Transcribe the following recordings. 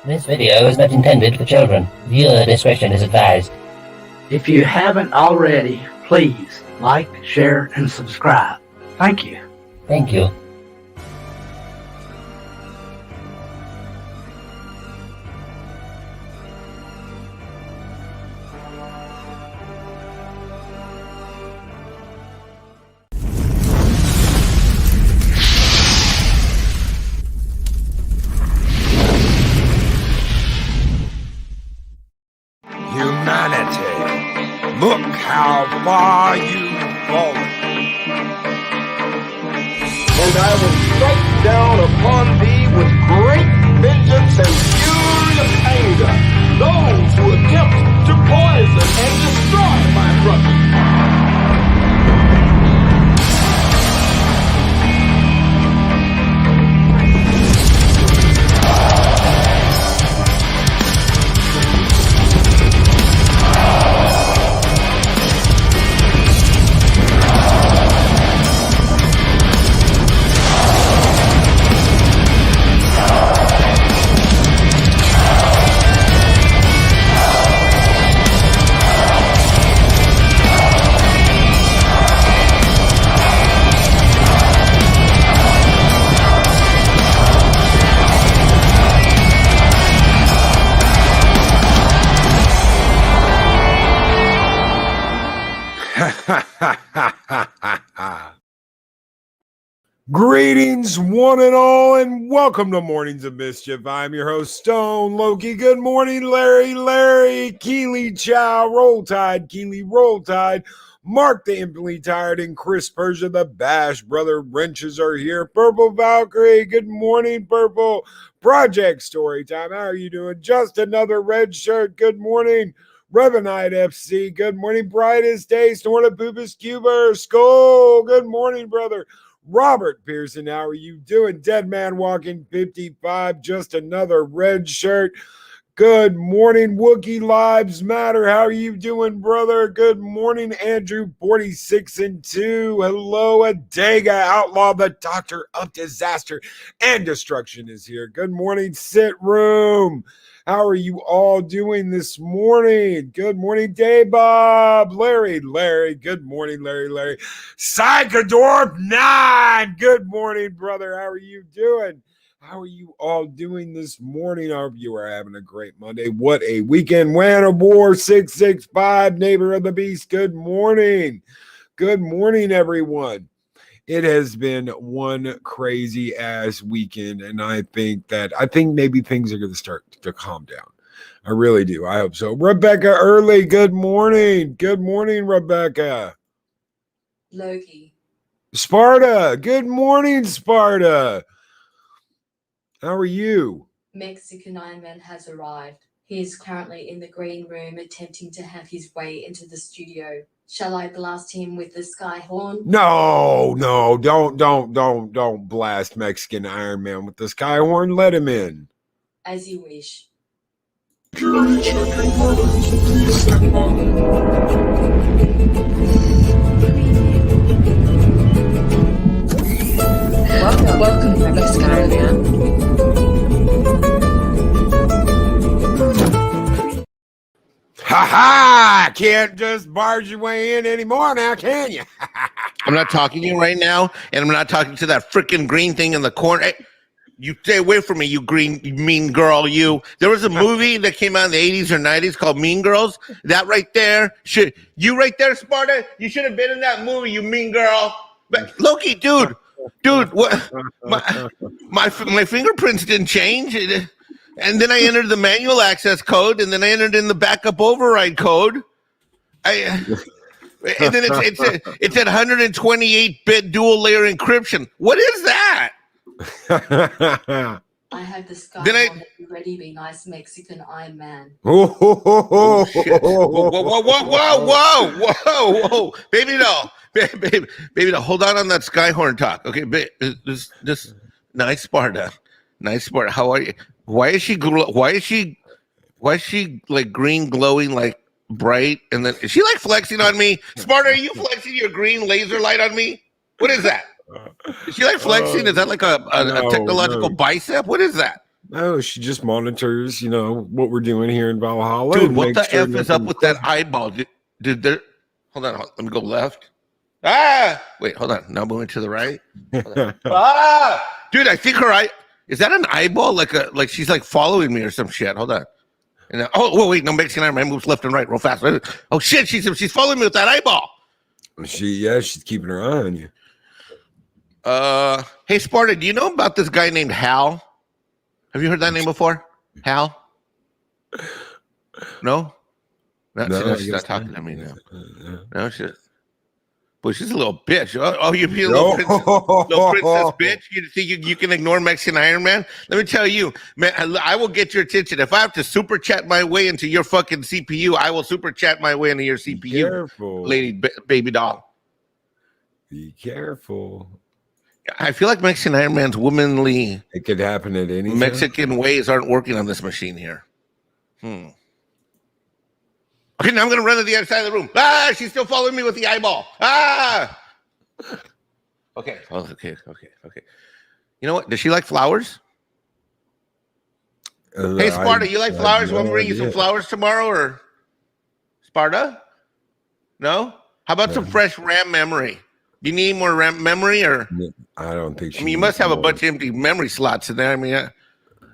This video is not intended for children. Viewer discretion is advised. If you haven't already, please like, share, and subscribe. Thank you. Thank you. Humanity, look how far you've fallen. And I will strike down upon thee with great vengeance and fury of anger those who attempt to poison and destroy my brother. Greetings, one and all, and welcome to Mornings of Mischief. I'm your host, Stone Loki. Good morning, Larry, Keely Chow, Roll Tide, Keely Roll Tide, Mark the Infinitely Tired, and Chris Persia, the Bash Brother Wrenches are here. Purple Valkyrie, good morning, Purple. Project Storytime, how are you doing? Just another red shirt, good morning. Revenite FC, good morning. Brightest Day, Snorted Poopus Cuber, Skull, good morning, brother. Robert Pearson, how are you doing? Dead Man Walking 55, just another red shirt. Good morning, Wookiee Lives Matter. How are you doing, brother? Good morning, Andrew 46 and 2. Hello, Adega, Outlaw, the Doctor of Disaster and Destruction is here. Good morning, Sit Room. How are you all doing this morning? Good morning, Day Bob. Larry. Good morning, Larry. Psychodorp 9. Good morning, brother. How are you doing? How are you all doing this morning? I hope you are having a great Monday. What a weekend. Wanabor 665, Neighbor of the Beast. Good morning. Good morning, everyone. It has been one crazy ass weekend, and I think maybe things are going to start to calm down. I really do. I hope so. Rebecca Early, good morning. Good morning, Rebecca. Loki. Sparta, good morning, Sparta. How are you? Mexican Ironman has arrived. He is currently in the green room attempting to have his way into the studio. Shall I blast him with the sky horn? No, don't blast Mexican Ironman with the sky horn. Let him in. As you wish. Security checking products. Please stand by. Welcome, Mexican Ironman. Ha! Can't just barge your way in anymore now, can you? I'm not talking to you right now, and I'm not talking to that freaking green thing in the corner. Hey, you stay away from me, you green mean girl. You. There was a movie that came out in the 80s or 90s called Mean Girls. That right there, right there, Sparta. You should have been in that movie, you mean girl. But Loki, dude, what? My fingerprints didn't change. And then I entered the manual access code, and then I entered in the backup override code. And then it's at 128-bit dual layer encryption. What is that? I have the sky Then horn ready, be nice Mexican Iron Man. Oh, shit. Whoa. Baby doll. Baby doll, hold on that sky horn talk. Okay, this nice Sparta. How are you? Why is she like green glowing like bright? And then is she like flexing on me? Sparta, are you flexing your green laser light on me? What is that? Is she like flexing? Is that like a technological bicep? What is that? No, she just monitors, what we're doing here in Valhalla. Dude, and what makes the sure F is up nothing with that eyeball? Did there? Hold on, let me go left. Wait, hold on. Now moving to the right. Dude, I think her eye is that an eyeball? Like she's like following me or some shit. Hold on. And wait, no, Mexican Ironman moves left and right real fast. Oh shit, she's following me with that eyeball. She's keeping her eye on you. Hey Sparta, do you know about this guy named Hal? Have you heard that name before? Hal? No? She's not talking to me now. No, she's a little bitch. Oh, you be a little princess bitch? You think you can ignore Mexican Iron Man? Let me tell you, man, I will get your attention. If I have to super chat my way into your fucking CPU, I will super chat my way into your CPU. Be careful. Lady baby doll. Be careful. I feel like Mexican Iron Man's womanly. It could happen at any time. Mexican ways aren't working on this machine here. Okay, now I'm gonna run to the other side of the room. She's still following me with the eyeball. Okay. Oh, okay. You know what? Does she like flowers? Hey, Sparta, you like flowers? Want me to bring you some flowers tomorrow, or Sparta? No? How about some fresh RAM memory? Do you need more RAM memory, or? I don't think. You must have a bunch of empty memory slots in there. I mean,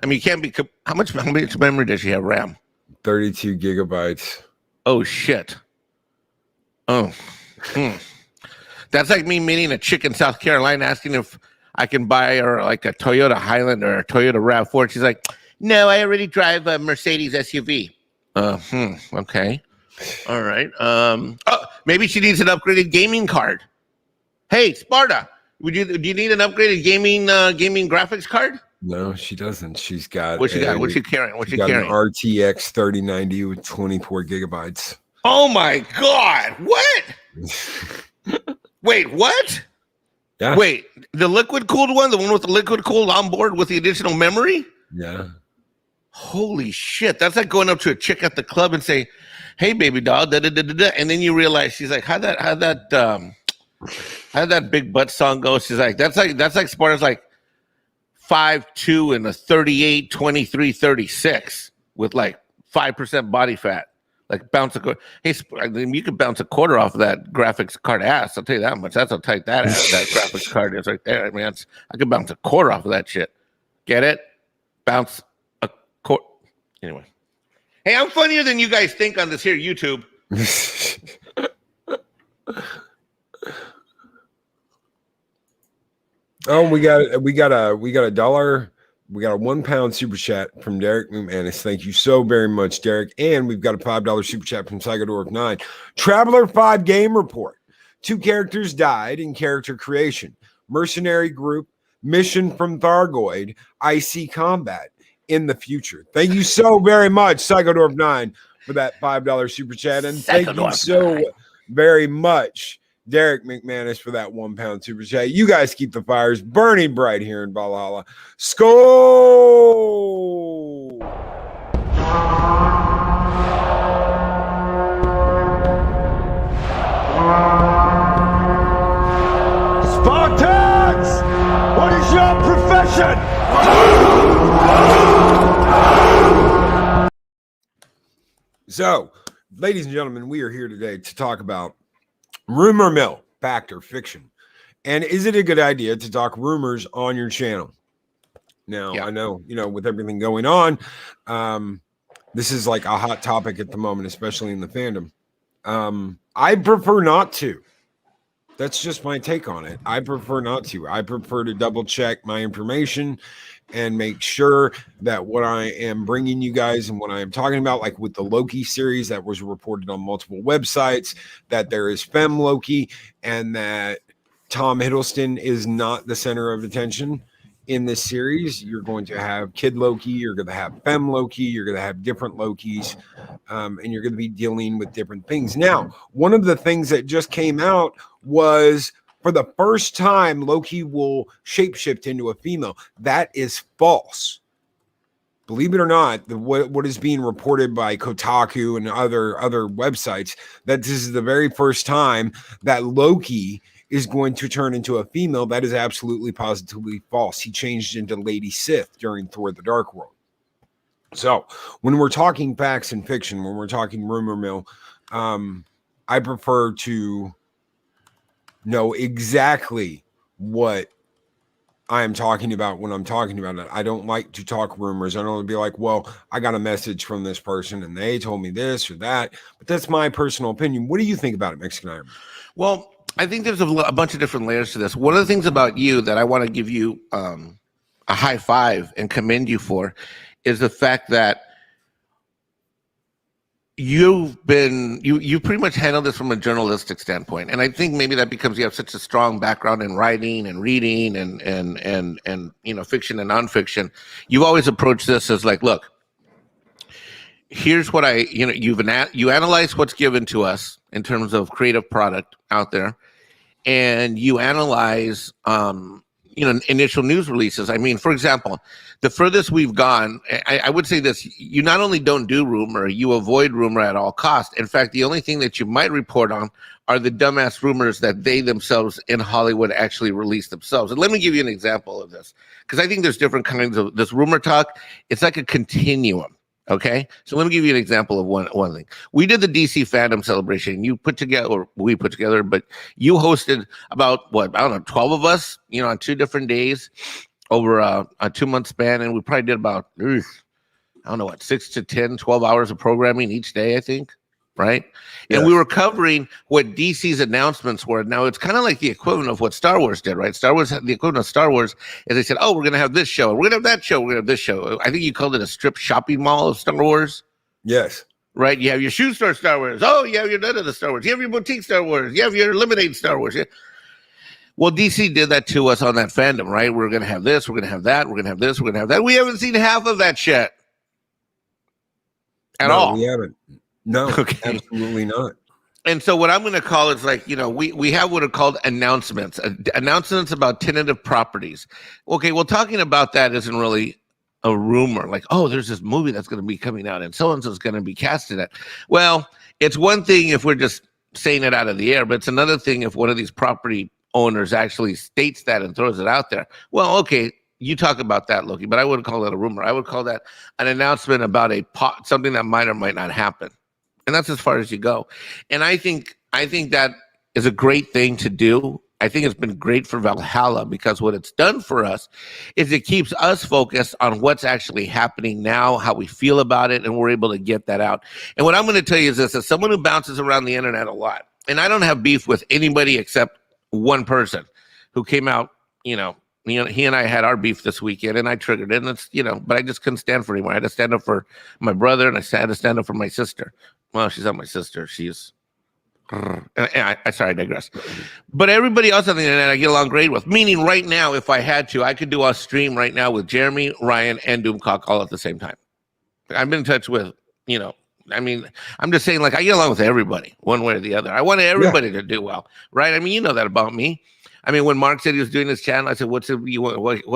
you can't be. How much memory does she have? RAM? 32 gigabytes. Oh shit. Oh. That's like me meeting a chick in South Carolina asking if I can buy her like a Toyota Highlander or a Toyota RAV4. She's like, no, I already drive a Mercedes SUV. Okay. All right. Maybe she needs an upgraded gaming card. Hey, Sparta, do you need an upgraded gaming graphics card? No, she doesn't. She's got What's she carrying? An RTX 3090 with 24 gigabytes. Oh my god! What? Wait, what? Yeah. Wait, the liquid cooled one, the one with the liquid cooled on board with the additional memory? Yeah. Holy shit! That's like going up to a chick at the club and say, "Hey, baby doll," and then you realize she's like, "How'd that big butt song go?" She's like, "That's like Sparta's like 5'2" and a 38, 23, 36 with like 5% body fat. Like bounce a quarter. Hey, you could bounce a quarter off of that graphics card ass. I'll tell you that much. That's how tight that graphics card is right there. I mean, I could bounce a quarter off of that shit. Get it? Bounce a quarter. Anyway. Hey, I'm funnier than you guys think on this here YouTube. Oh, we got a dollar. We got a £1 super chat from Derek McManus. Thank you so very much, Derek. And we've got a $5 super chat from Psychodorf 9. Traveler 5 game report. 2 characters died in character creation. Mercenary group, mission from Thargoid, IC combat in the future. Thank you so very much, Psychodorf 9, for that $5 super chat. And thank you so very much, Derek McManus, for that £1 super chat. You guys keep the fires burning bright here in Valhalla. Skol! Spartans! What is your profession? So, ladies and gentlemen, we are here today to talk about rumor mill, fact or fiction. And is it a good idea to talk rumors on your channel? Now, I know, with everything going on, this is like a hot topic at the moment, especially in the fandom. I prefer not to. That's just my take on it. I prefer not to. I prefer to double check my information and make sure that what I am bringing you guys and what I am talking about, like with the Loki series that was reported on multiple websites, that there is femme Loki and that Tom Hiddleston is not the center of attention in this series. You're going to have kid Loki, you're going to have femme Loki, you're going to have different Lokis, and you're going to be dealing with different things. Now, one of the things that just came out was, for the first time, Loki will shapeshift into a female. That is false. Believe it or not, what is being reported by Kotaku and other websites, that this is the very first time that Loki is going to turn into a female. That is absolutely positively false. He changed into Lady Sith during Thor the Dark World. So when we're talking facts and fiction, when we're talking rumor mill, I prefer to know exactly what I am talking about when I'm talking about it. I don't like to talk rumors. I don't want to be like, well, I got a message from this person and they told me this or that. But that's my personal opinion. What do you think about it, Mexican Ironman? Well, I think there's a bunch of different layers to this. One of the things about you that I want to give you a high five and commend you for is the fact that you pretty much handled this from a journalistic standpoint, and I think maybe that becomes you have such a strong background in writing and reading and you know, fiction and nonfiction. You've always approached this as like, look, here's what you analyze what's given to us in terms of creative product out there, and you analyze initial news releases. I mean, for example, the furthest we've gone, I would say this: you not only don't do rumor, you avoid rumor at all costs. In fact, the only thing that you might report on are the dumbass rumors that they themselves in Hollywood actually release themselves. And let me give you an example of this, because I think there's different kinds of this rumor talk. It's like a continuum. Okay, so let me give you an example of one thing. We did the DC fandom celebration. You put together, or we put together, but you hosted about 12 of us, on 2 different days over a 2-month span, and we probably did about 6 to 10, 12 hours of programming each day, I think. Right. Yes. And we were covering what DC's announcements were. Now it's kind of like the equivalent of what Star Wars did, right? The equivalent of Star Wars is they said, oh, we're going to have this show. We're going to have that show. We're going to have this show. I think you called it a strip shopping mall of Star Wars. Yes. Right. You have your shoe store Star Wars. Oh, you have your none of the Star Wars. You have your boutique Star Wars. You have your lemonade Star Wars. Yeah. Well, DC did that to us on that fandom, right? We're going to have this. We're going to have that. We're going to have this. We're going to have that. We haven't seen half of that shit at all. We haven't. No, okay. Absolutely not. And so what I'm going to call is like, we have what are called announcements about tentative properties. Okay, well, talking about that isn't really a rumor. Like, oh, there's this movie that's going to be coming out and so-and-so is going to be casted at. Well, it's one thing if we're just saying it out of the air, but it's another thing if one of these property owners actually states that and throws it out there. Well, okay, you talk about that, Loki, but I wouldn't call that a rumor. I would call that an announcement about something that might or might not happen. And that's as far as you go. And I think that is a great thing to do. I think it's been great for Valhalla because what it's done for us is it keeps us focused on what's actually happening now, how we feel about it, and we're able to get that out. And what I'm going to tell you is this: as someone who bounces around the internet a lot, and I don't have beef with anybody except one person who came out, he and I had our beef this weekend, and I triggered it, and it's, but I just couldn't stand for anymore. I had to stand up for my brother, and I had to stand up for my sister. Well, she's not my sister. She's, I digress. But everybody else on the internet I get along great with. Meaning right now, if I had to, I could do a stream right now with Jeremy, Ryan, and Doomcock all at the same time. I've been in touch with, I'm just saying, like, I get along with everybody one way or the other. I want everybody to do well, right? I mean, you know that about me. I mean, when Mark said he was doing his channel, I said, what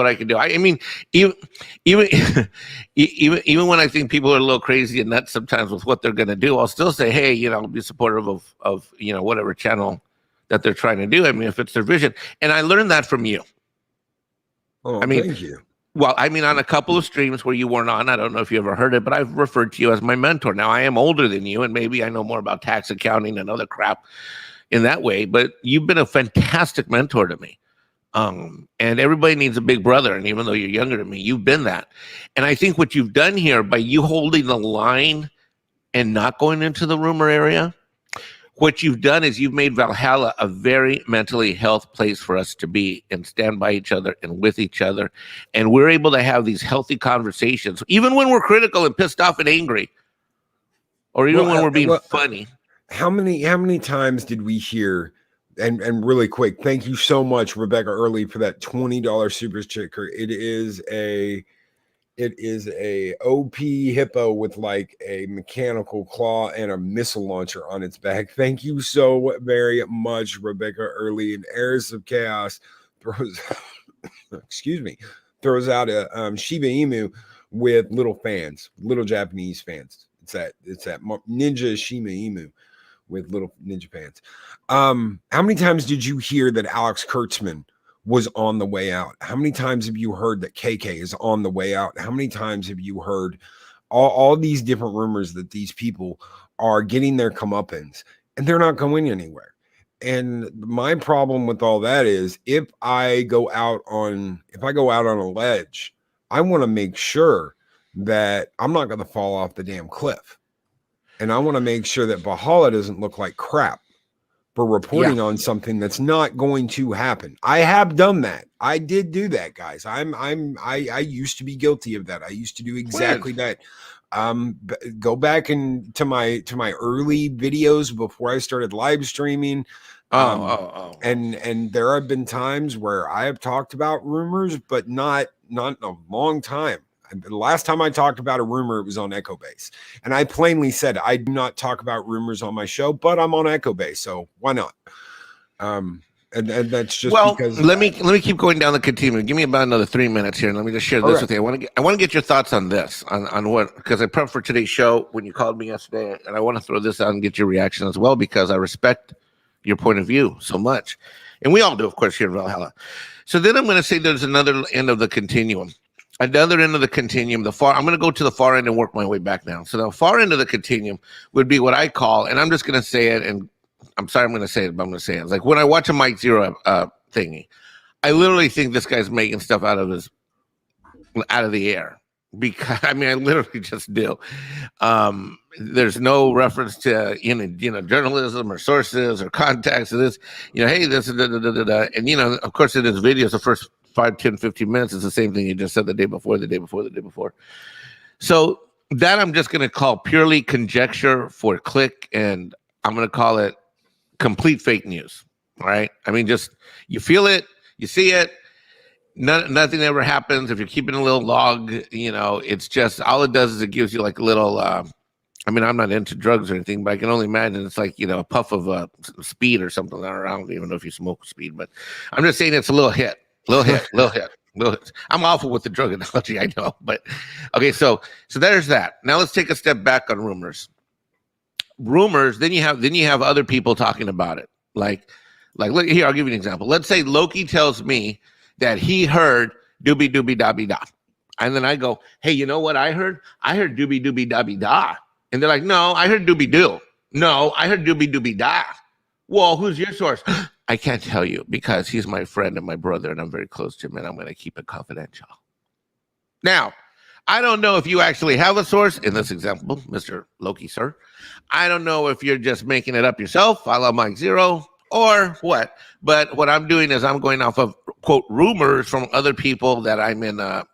I can do? I mean, even when I think people are a little crazy and nuts sometimes with what they're going to do, I'll still say, hey, be supportive of whatever channel that they're trying to do. I mean, if it's their vision. And I learned that from you. Oh, thank you. Well, I mean, on a couple of streams where you weren't on, I don't know if you ever heard it, but I've referred to you as my mentor. Now, I am older than you, and maybe I know more about tax accounting and other crap in that way, but you've been a fantastic mentor to me. And everybody needs a big brother. And even though you're younger than me, you've been that. And I think what you've done here by you holding the line and not going into the rumor area, what you've done is you've made Valhalla a very mentally health place for us to be and stand by each other and with each other. And we're able to have these healthy conversations, even when we're critical and pissed off and angry, or even when we're being funny. How many times did we hear, and really quick, thank you so much, Rebecca Early, for that $20 super sticker. It is a OP hippo with like a mechanical claw and a missile launcher on its back. Thank you so very much, Rebecca Early. And Eris of Chaos throws out a Shiba Inu with little fans, little Japanese fans. It's that Ninja Shiba Inu with little ninja pants. How many times did you hear that Alex Kurtzman was on the way out? How many times have you heard that KK is on the way out? How many times have you heard all these different rumors that these people are getting their comeuppance and they're not going anywhere? And my problem with all that is if I go out on a ledge, I want to make sure that I'm not going to fall off the damn cliff. And I want to make sure that Valhalla doesn't look like crap for reporting on something that's not going to happen. I have done that. I did do that, guys. I used to be guilty of that. I used to do exactly that. Go back to my early videos before I started live streaming. And there have been times where I have talked about rumors, but not in a long time. The last time I talked about a rumor, it was on Echo Base. And I plainly said, I do not talk about rumors on my show, but I'm on Echo Base, so why not? And that's just because. Let me keep going down the continuum. Give me about another 3 minutes here, and let me just share this with you. I want to get your thoughts on this, on what, because I prepped for today's show when you called me yesterday, and I want to throw this out and get your reaction as well, because I respect your point of view so much. And we all do, of course, here in Valhalla. So then I'm going to say there's another end of the continuum. Another end of the continuum, I'm going to go to the far end and work my way back down. So the far end of the continuum would be what I call, and I'm just going to say it, and I'm sorry I'm going to say it, but I'm going to say it. It's like when I watch a Mike Zero thingy, I literally think this guy's making stuff out of the air. Because I literally just do. There's no reference to journalism or sources or contacts of this. Hey, this and of course in his videos, the first 5, 10, 15 minutes is the same thing you just said the day before. So that I'm just going to call purely conjecture for click, and I'm going to call it complete fake news. All right. Just you feel it, you see it. Nothing ever happens. If you're keeping a little log, it's just all it does is it gives you like a little. I'm not into drugs or anything, but I can only imagine it's like a puff of speed or something. I don't even know if you smoke speed, but I'm just saying it's a little hit. I'm awful with the drug analogy, I know, but okay. So there's that. Now let's take a step back on rumors. Then you have other people talking about it. Like look here, I'll give you an example. Let's say Loki tells me that he heard doobie doobie dabby da. And then I go, hey, you know what I heard? I heard doobie doobie dabby da. And they're like, no, I heard doobie doo. No, I heard doobie doobie da. Well, who's your source? I can't tell you because he's my friend and my brother and I'm very close to him and I'm going to keep it confidential. Now, I don't know if you actually have a source in this example, Mr. Loki, sir. I don't know if you're just making it up yourself, a la Mike Zero, or what. But what I'm doing is I'm going off of, quote, rumors from other people that I'm in a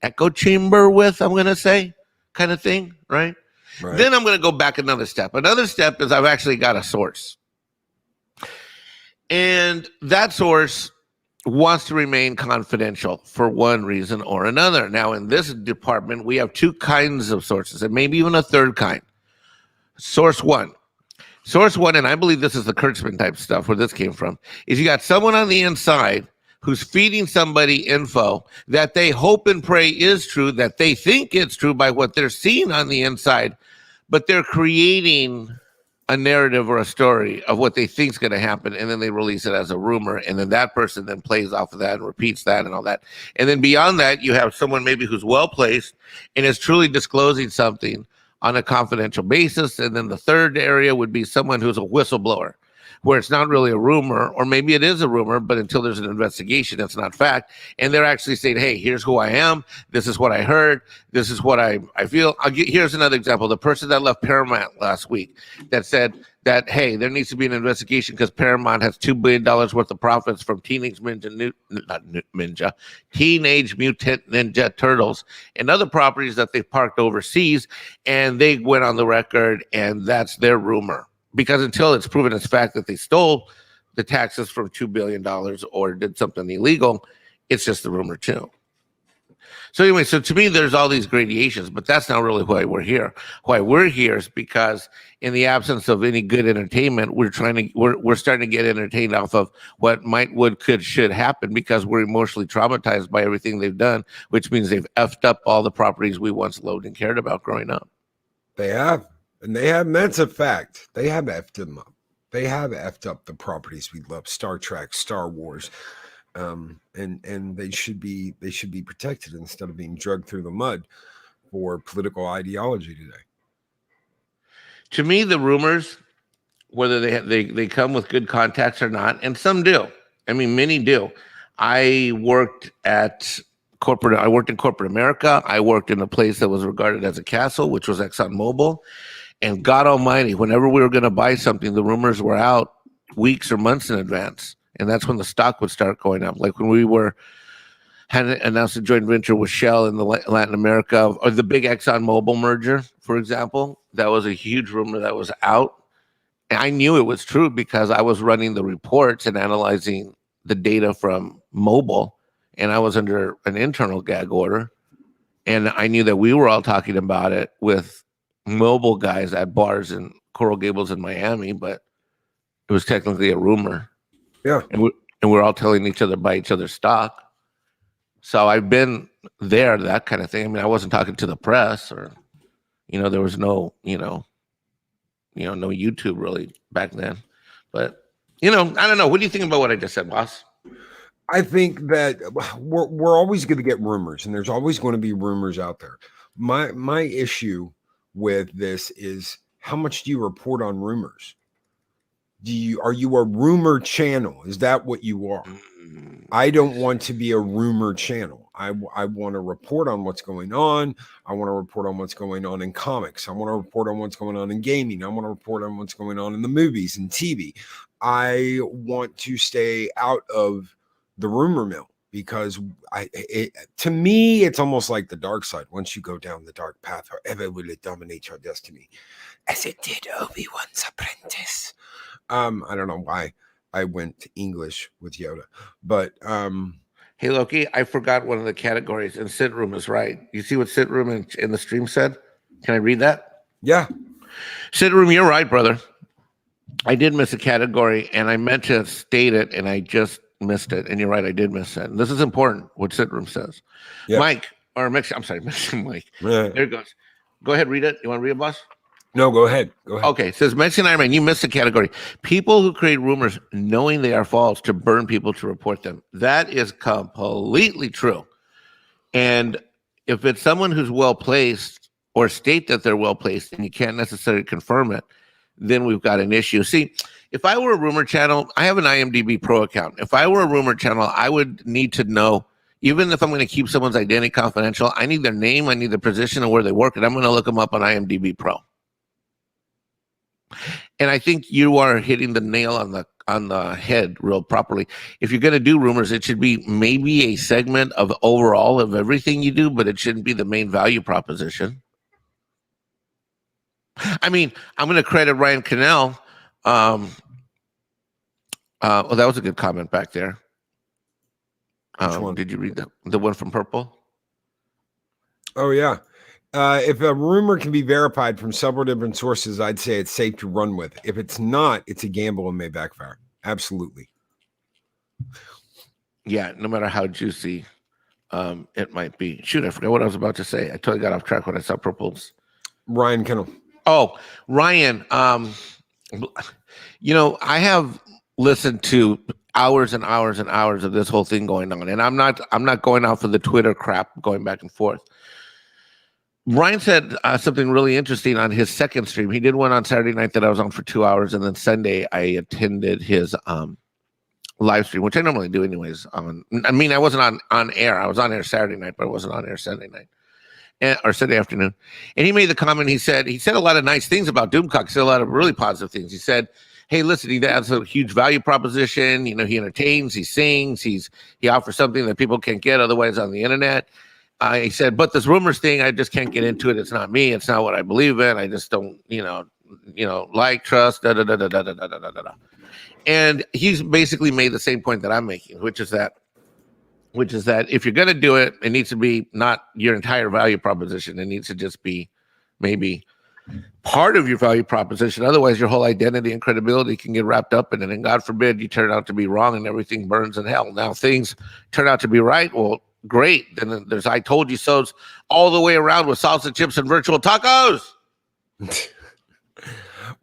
echo chamber with, I'm going to say, kind of thing, right? Then I'm going to go back another step. Another step is I've actually got a source. And that source wants to remain confidential for one reason or another. Now, in this department, we have two kinds of sources, and maybe even a third kind. Source one, and I believe this is the Kurtzman type stuff where this came from, is you got someone on the inside who's feeding somebody info that they hope and pray is true, that they think it's true by what they're seeing on the inside, but they're creating a narrative or a story of what they think is going to happen, and then they release it as a rumor, and then that person then plays off of that and repeats that and all that. And then beyond that, you have someone maybe who's well-placed and is truly disclosing something on a confidential basis. And then the third area would be someone who's a whistleblower, where it's not really a rumor, or maybe it is a rumor, but until there's an investigation, it's not fact. And they're actually saying, hey, here's who I am. This is what I heard. This is what I feel. Here's another example. The person that left Paramount last week that said that, hey, there needs to be an investigation because Paramount has $2 billion worth of profits from Teenage Mutant Ninja Turtles and other properties that they parked overseas. And they went on the record, and that's their rumor. Because until it's proven as fact that they stole the taxes from $2 billion or did something illegal, it's just a rumor too. So anyway, so to me, there's all these gradations, but that's not really why we're here. Why we're here is because in the absence of any good entertainment, we're starting to get entertained off of what might, would, could, should happen because we're emotionally traumatized by everything they've done, which means they've effed up all the properties we once loved and cared about growing up. They have. And that's a fact. They have effed them up. They have effed up the properties we love, Star Trek, Star Wars. And they should be protected instead of being dragged through the mud for political ideology today. To me, the rumors, whether they come with good contacts or not, and some do. I mean, many do. I worked in corporate America. I worked in a place that was regarded as a castle, which was ExxonMobil. And God Almighty, whenever we were going to buy something, the rumors were out weeks or months in advance, and that's when the stock would start going up. Like when we had announced a joint venture with Shell in the Latin America, or the big ExxonMobil merger, for example, that was a huge rumor that was out. And I knew it was true because I was running the reports and analyzing the data from Mobil, and I was under an internal gag order. And I knew that we were all talking about it with Mobil guys at bars in Coral Gables in Miami, but it was technically a rumor. Yeah. And we're all telling each other by each other's stock. So I've been there, that kind of thing. I mean, I wasn't talking to the press, or, there was no, no YouTube really back then. But, I don't know. What do you think about what I just said, boss? I think that we're always going to get rumors, and there's always going to be rumors out there. My issue with this is, how much do you report on rumors? Are you a rumor channel? Is that what you are? I don't want to be a rumor channel. I want to report on what's going on. I want to report on what's going on in comics. I want to report on what's going on in gaming. I want to report on what's going on in the movies and TV. I want to stay out of the rumor mill, because to me, it's almost like the dark side. Once you go down the dark path, however will it dominate your destiny, as it did Obi-Wan's apprentice. I don't know why I went English with Yoda, but hey, Loki, I forgot one of the categories, and Sit Room is right. You see what Sit Room in the stream said? Can I read that? Yeah. Sit Room, you're right, brother. I did miss a category, and I meant to state it, and I just missed it. And you're right, I did miss it. And this is important, what Sit Room says. Yep. Mike, or Mike. Yeah. There it goes. Go ahead, read it. You want to read it, boss? No, go ahead. Okay, it says, Mexican Ironman, you missed a category. People who create rumors knowing they are false to burn people to report them. That is completely true. And if it's someone who's well-placed, or state that they're well-placed, and you can't necessarily confirm it, then we've got an issue. See, if I were a rumor channel, I have an IMDb Pro account. If I were a rumor channel, I would need to know, even if I'm going to keep someone's identity confidential, I need their name, I need their position, and where they work, and I'm going to look them up on IMDb Pro. And I think you are hitting the nail on the head real properly. If you're going to do rumors, it should be maybe a segment of overall of everything you do, but it shouldn't be the main value proposition. I mean, I'm going to credit Ryan Cannell. Well, that was a good comment back there. Did you read the one from Purple? Oh, yeah. If a rumor can be verified from several different sources, I'd say it's safe to run with. If it's not, it's a gamble and may backfire. Absolutely. Yeah, no matter how juicy it might be. Shoot, I forgot what I was about to say. I totally got off track when I saw Purple's. Ryan Kennel. Oh, Ryan. I have listened to hours and hours and hours of this whole thing going on, and I'm not going off of the Twitter crap going back and forth. Ryan said something really interesting on his second stream. He did one on Saturday night that I was on for 2 hours, and then Sunday I attended his live stream, which I normally do anyways. I wasn't on air. I was on air Saturday night, but I wasn't on air Sunday night or Sunday afternoon. And he made the comment. He said a lot of nice things about Doomcock. He said a lot of really positive things. He said, "Hey, listen, he has a huge value proposition. He entertains, he sings, he offers something that people can't get otherwise on the internet." He said, "But this rumors thing, I just can't get into it. It's not me. It's not what I believe in. I just don't, like, trust, da da da da da da da da da." And he's basically made the same point that I'm making, which is that if you're going to do it, it needs to be not your entire value proposition. It needs to just be maybe part of your value proposition. Otherwise, your whole identity and credibility can get wrapped up in it. And God forbid you turn out to be wrong and everything burns in hell. Now, things turn out to be right. Well, great. Then there's I told you so's all the way around with salsa chips and virtual tacos.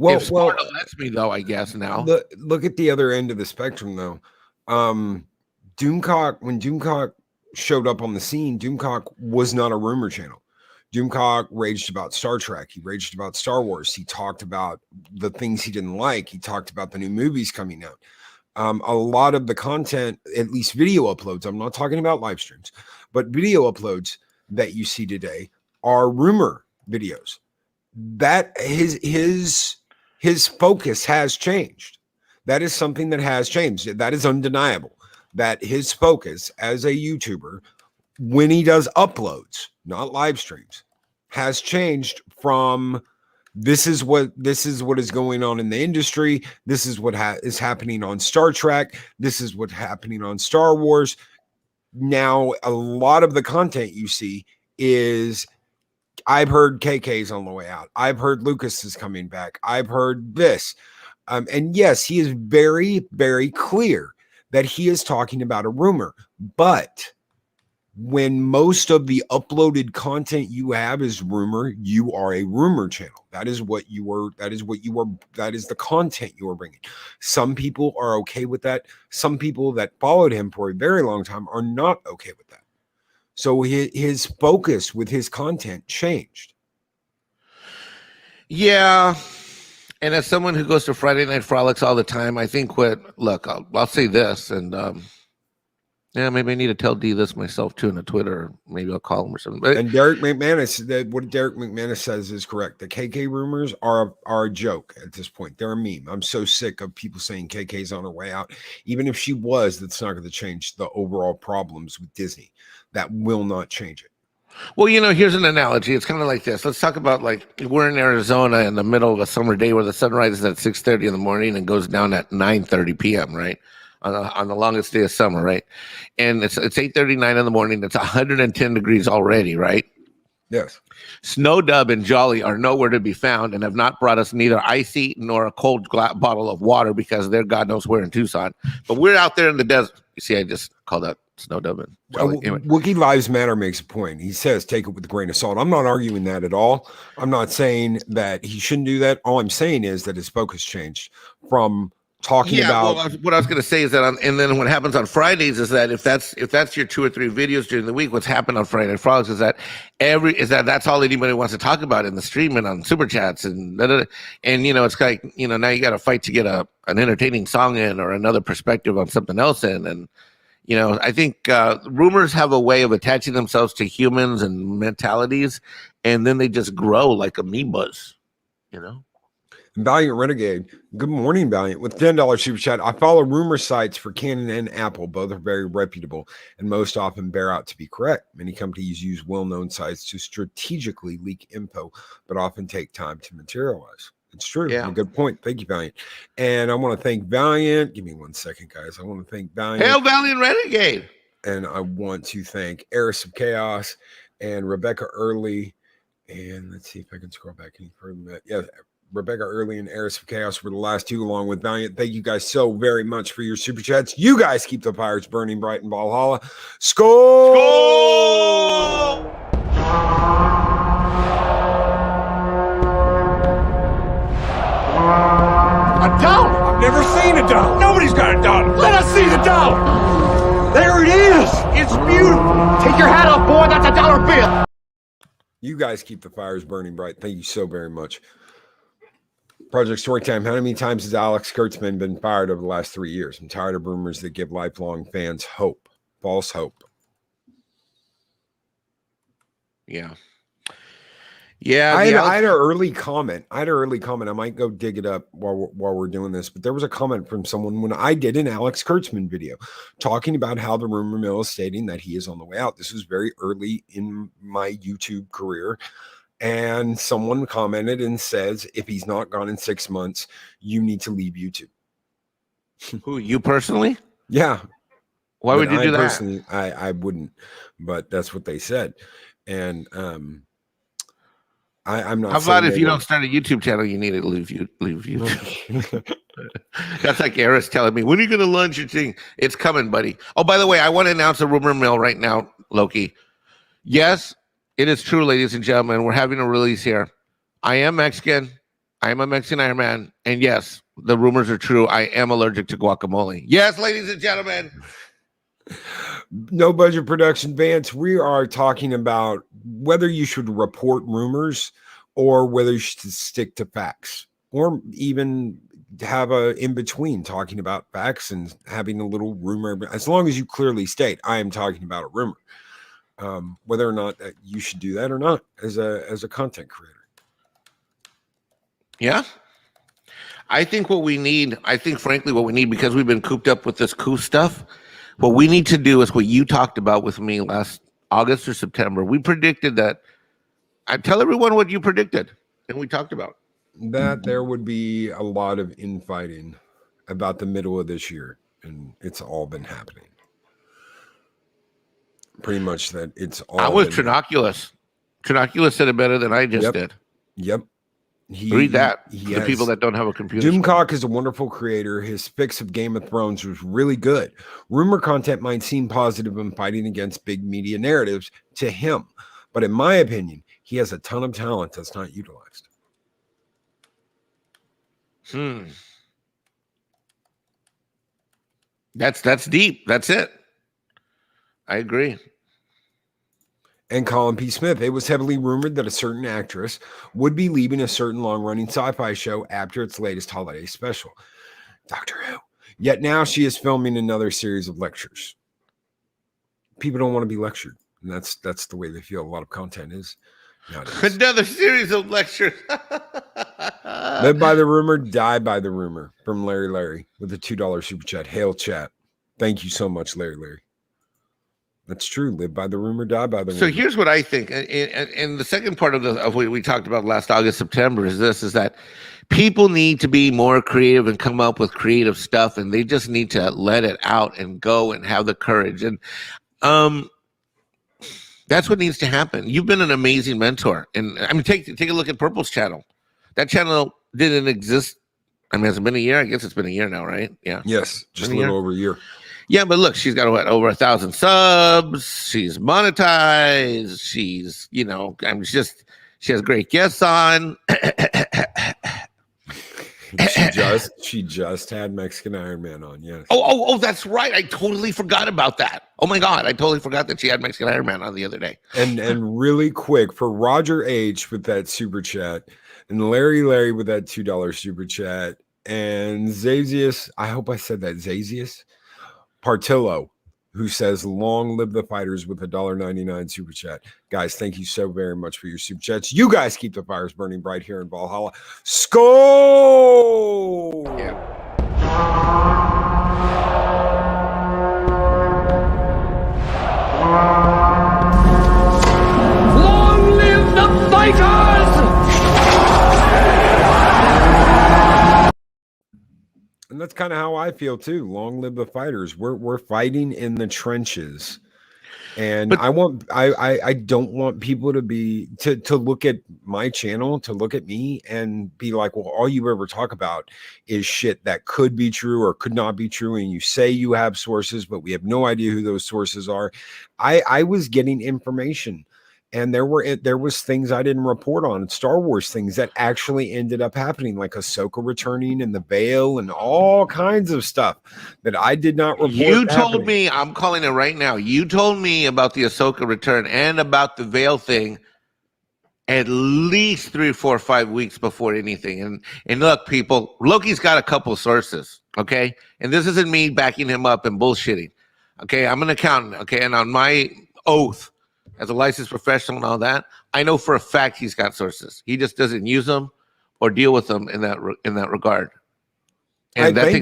If Sparta lets me, though, I guess now. Look at the other end of the spectrum, though. Doomcock, when Doomcock showed up on the scene, Doomcock was not a rumor channel. Doomcock raged about Star Trek. He raged about Star Wars. He talked about the things he didn't like. He talked about the new movies coming out. A lot of the content, at least video uploads, I'm not talking about live streams, but video uploads that you see today are rumor videos. That his focus has changed. That is something that has changed. That is undeniable. That his focus as a YouTuber, when he does uploads, not live streams, has changed from this is what is going on in the industry. This is what is happening on Star Trek. This is what's happening on Star Wars. Now, a lot of the content you see is, I've heard KK's on the way out. I've heard Lucas is coming back. I've heard this. And yes, he is very, very clear that he is talking about a rumor. But when most of the uploaded content you have is rumor, you are a rumor channel. That is what you are. That is the content you are bringing. Some people are okay with that. Some people that followed him for a very long time are not okay with that. So his focus with his content changed. Yeah. And as someone who goes to Friday Night Frolics all the time, I think I'll say this, and yeah, maybe I need to tell D this myself too in the Twitter. Maybe I'll call him or something. But, and Derek McManus, what Derek McManus says is correct. The KK rumors are a joke at this point. They're a meme. I'm so sick of people saying KK's on her way out. Even if she was, that's not going to change the overall problems with Disney. That will not change it. Well, here's an analogy. It's kind of like this. Let's talk about, like, we're in Arizona in the middle of a summer day where the sun rises at 6:30 in the morning and goes down at 9:30 p.m., right? On the longest day of summer, right? And it's 8:39 in the morning. It's 110 degrees already, right? Yes. Snow Dub and Jolly are nowhere to be found and have not brought us neither icy nor a cold bottle of water because they're God knows where in Tucson. But we're out there in the desert. You see, I just called out Snow Dub and Jolly. Anyway. Wookiee Lives Matter makes a point. He says take it with a grain of salt. I'm not arguing that at all. I'm not saying that he shouldn't do that. All I'm saying is that his focus changed from talking about. Well, what I was going to say is that, and then what happens on Fridays is that if that's your 2 or 3 videos during the week, what's happened on Friday Night Frolics is that that's all anybody wants to talk about in the stream and on super chats and it's like now you got to fight to get an entertaining song in or another perspective on something else in, and I think rumors have a way of attaching themselves to humans and mentalities, and then they just grow like amoebas, Valiant Renegade, good morning, Valiant. With $10 super chat, I follow rumor sites for Canon and Apple. Both are very reputable and most often bear out to be correct. Many companies use well-known sites to strategically leak info, but often take time to materialize. It's true. Yeah. A good point. Thank you, Valiant. And I want to thank Valiant. Give me 1 second, guys. I want to thank Valiant. Hail Valiant Renegade. And I want to thank Eris of Chaos and Rebecca Early. And let's see if I can scroll back any further than that. Yeah. Rebecca Early and Eris of Chaos were the last 2, along with Valiant. Thank you guys so very much for your super chats. You guys keep the fires burning bright in Valhalla. Skol! Skol! A dollar? I've never seen a dollar. Nobody's got a dollar. Let us see the dollar. There it is. It's beautiful. Take your hat off, boy. That's a dollar bill. You guys keep the fires burning bright. Thank you so very much. Project Storytime. How many times has Alex Kurtzman been fired over the last 3 years? I'm tired of rumors that give lifelong fans hope. False hope. Yeah. Yeah. I had an early comment. I might go dig it up while we're doing this, but there was a comment from someone when I did an Alex Kurtzman video talking about how the rumor mill is stating that he is on the way out. This was very early in my YouTube career. And someone commented and says, if he's not gone in 6 months, you need to leave YouTube. Who, you personally? Yeah. Why would you do that? Personally, I wouldn't, but that's what they said. And I'm not. How about if you don't start a YouTube channel, you need to leave YouTube? That's like Eris telling me, when are you going to launch your thing? It's coming, buddy. Oh, by the way, I want to announce a rumor mill right now, Loki. Yes. It is true, ladies and gentlemen. We're having a release here. I am Mexican. I am a Mexican Ironman, and yes, the rumors are true. I am allergic to guacamole. Yes, ladies and gentlemen. No Budget Production Vance, we are talking about whether you should report rumors or whether you should stick to facts, or even have a in between, talking about facts and having a little rumor. As long as you clearly state, I am talking about a rumor, whether or not that you should do that or not as a content creator. Yeah. I think frankly what we need, because we've been cooped up with this coup stuff, what we need to do is what you talked about with me last August or September. We predicted that. I tell everyone what you predicted and we talked about. That there would be a lot of infighting about the middle of this year, and it's all been happening. Pretty much that it's all. I was Trinoculus. Trinoculus said it better than I just did. Yep. Read that. The people that don't have a computer. Doomcock is a wonderful creator. His fix of Game of Thrones was really good. Rumor content might seem positive in fighting against big media narratives to him, but in my opinion, he has a ton of talent that's not utilized. That's deep. That's it. I agree. And Colin P. Smith, it was heavily rumored that a certain actress would be leaving a certain long-running sci-fi show after its latest holiday special, Doctor Who. Yet now she is filming another series of lectures. People don't want to be lectured, and that's the way they feel a lot of content is nowadays. Another series of lectures. Live by the rumor, die by the rumor, from Larry with a $2 super chat. Hail chat. Thank you so much, Larry. That's true. Live by the rumor, die by the rumor. So here's what I think. And the second part of what we talked about last August, September is that people need to be more creative and come up with creative stuff, and they just need to let it out and go and have the courage. And that's what needs to happen. You've been an amazing mentor. And I mean, take a look at Purple's channel. That channel didn't exist. I mean, has it been a year? I guess it's been a year now, right? Yeah. Yes, just a little over a year. Yeah, but look, she's got over 1,000 subs. She's monetized. She's, she has great guests on. She just had Mexican Ironman on. Yes. Oh, that's right. I totally forgot about that. Oh my God, I totally forgot that she had Mexican Ironman on the other day. And really quick for Roger H with that super chat, and Larry with that $2 super chat, and Zazius. I hope I said that, Zazius Partillo, who says, long live the fighters, with a $1.99 super chat. Guys, thank you so very much for your super chats. You guys keep the fires burning bright here in Valhalla. Skol! Yeah. Long live the fighters! And that's kind of how I feel too. Long live the fighters. We're fighting in the trenches. And I don't want people to look at my channel, to look at me and be like, well, all you ever talk about is shit that could be true or could not be true. And you say you have sources, but we have no idea who those sources are. I was getting information, and there was things I didn't report on, Star Wars things that actually ended up happening, like Ahsoka returning and the veil and all kinds of stuff that I did not report. You told me, I'm calling it right now. You told me about the Ahsoka return and about the veil thing at least 3, 4, 5 weeks before anything. And look, people, Loki's got a couple sources, okay? And this isn't me backing him up and bullshitting, okay? I'm an accountant, okay? And on my oath, as a licensed professional and all that, I know for a fact he's got sources. He just doesn't use them or deal with them in that regard. And I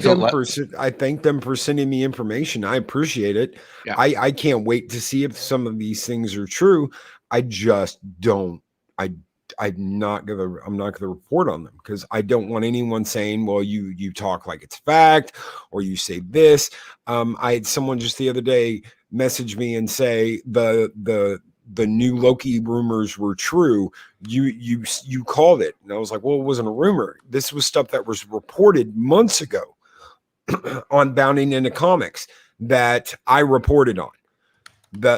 thank them for sending me information. I appreciate it. Yeah. I can't wait to see if some of these things are true. I just don't. I'm not gonna report on them because I don't want anyone saying, well, you talk like it's fact or you say this. I had someone just the other day message me and say the new Loki rumors were true. You called it. And I was like, well, it wasn't a rumor. This was stuff that was reported months ago on Bounding into Comics that I reported on.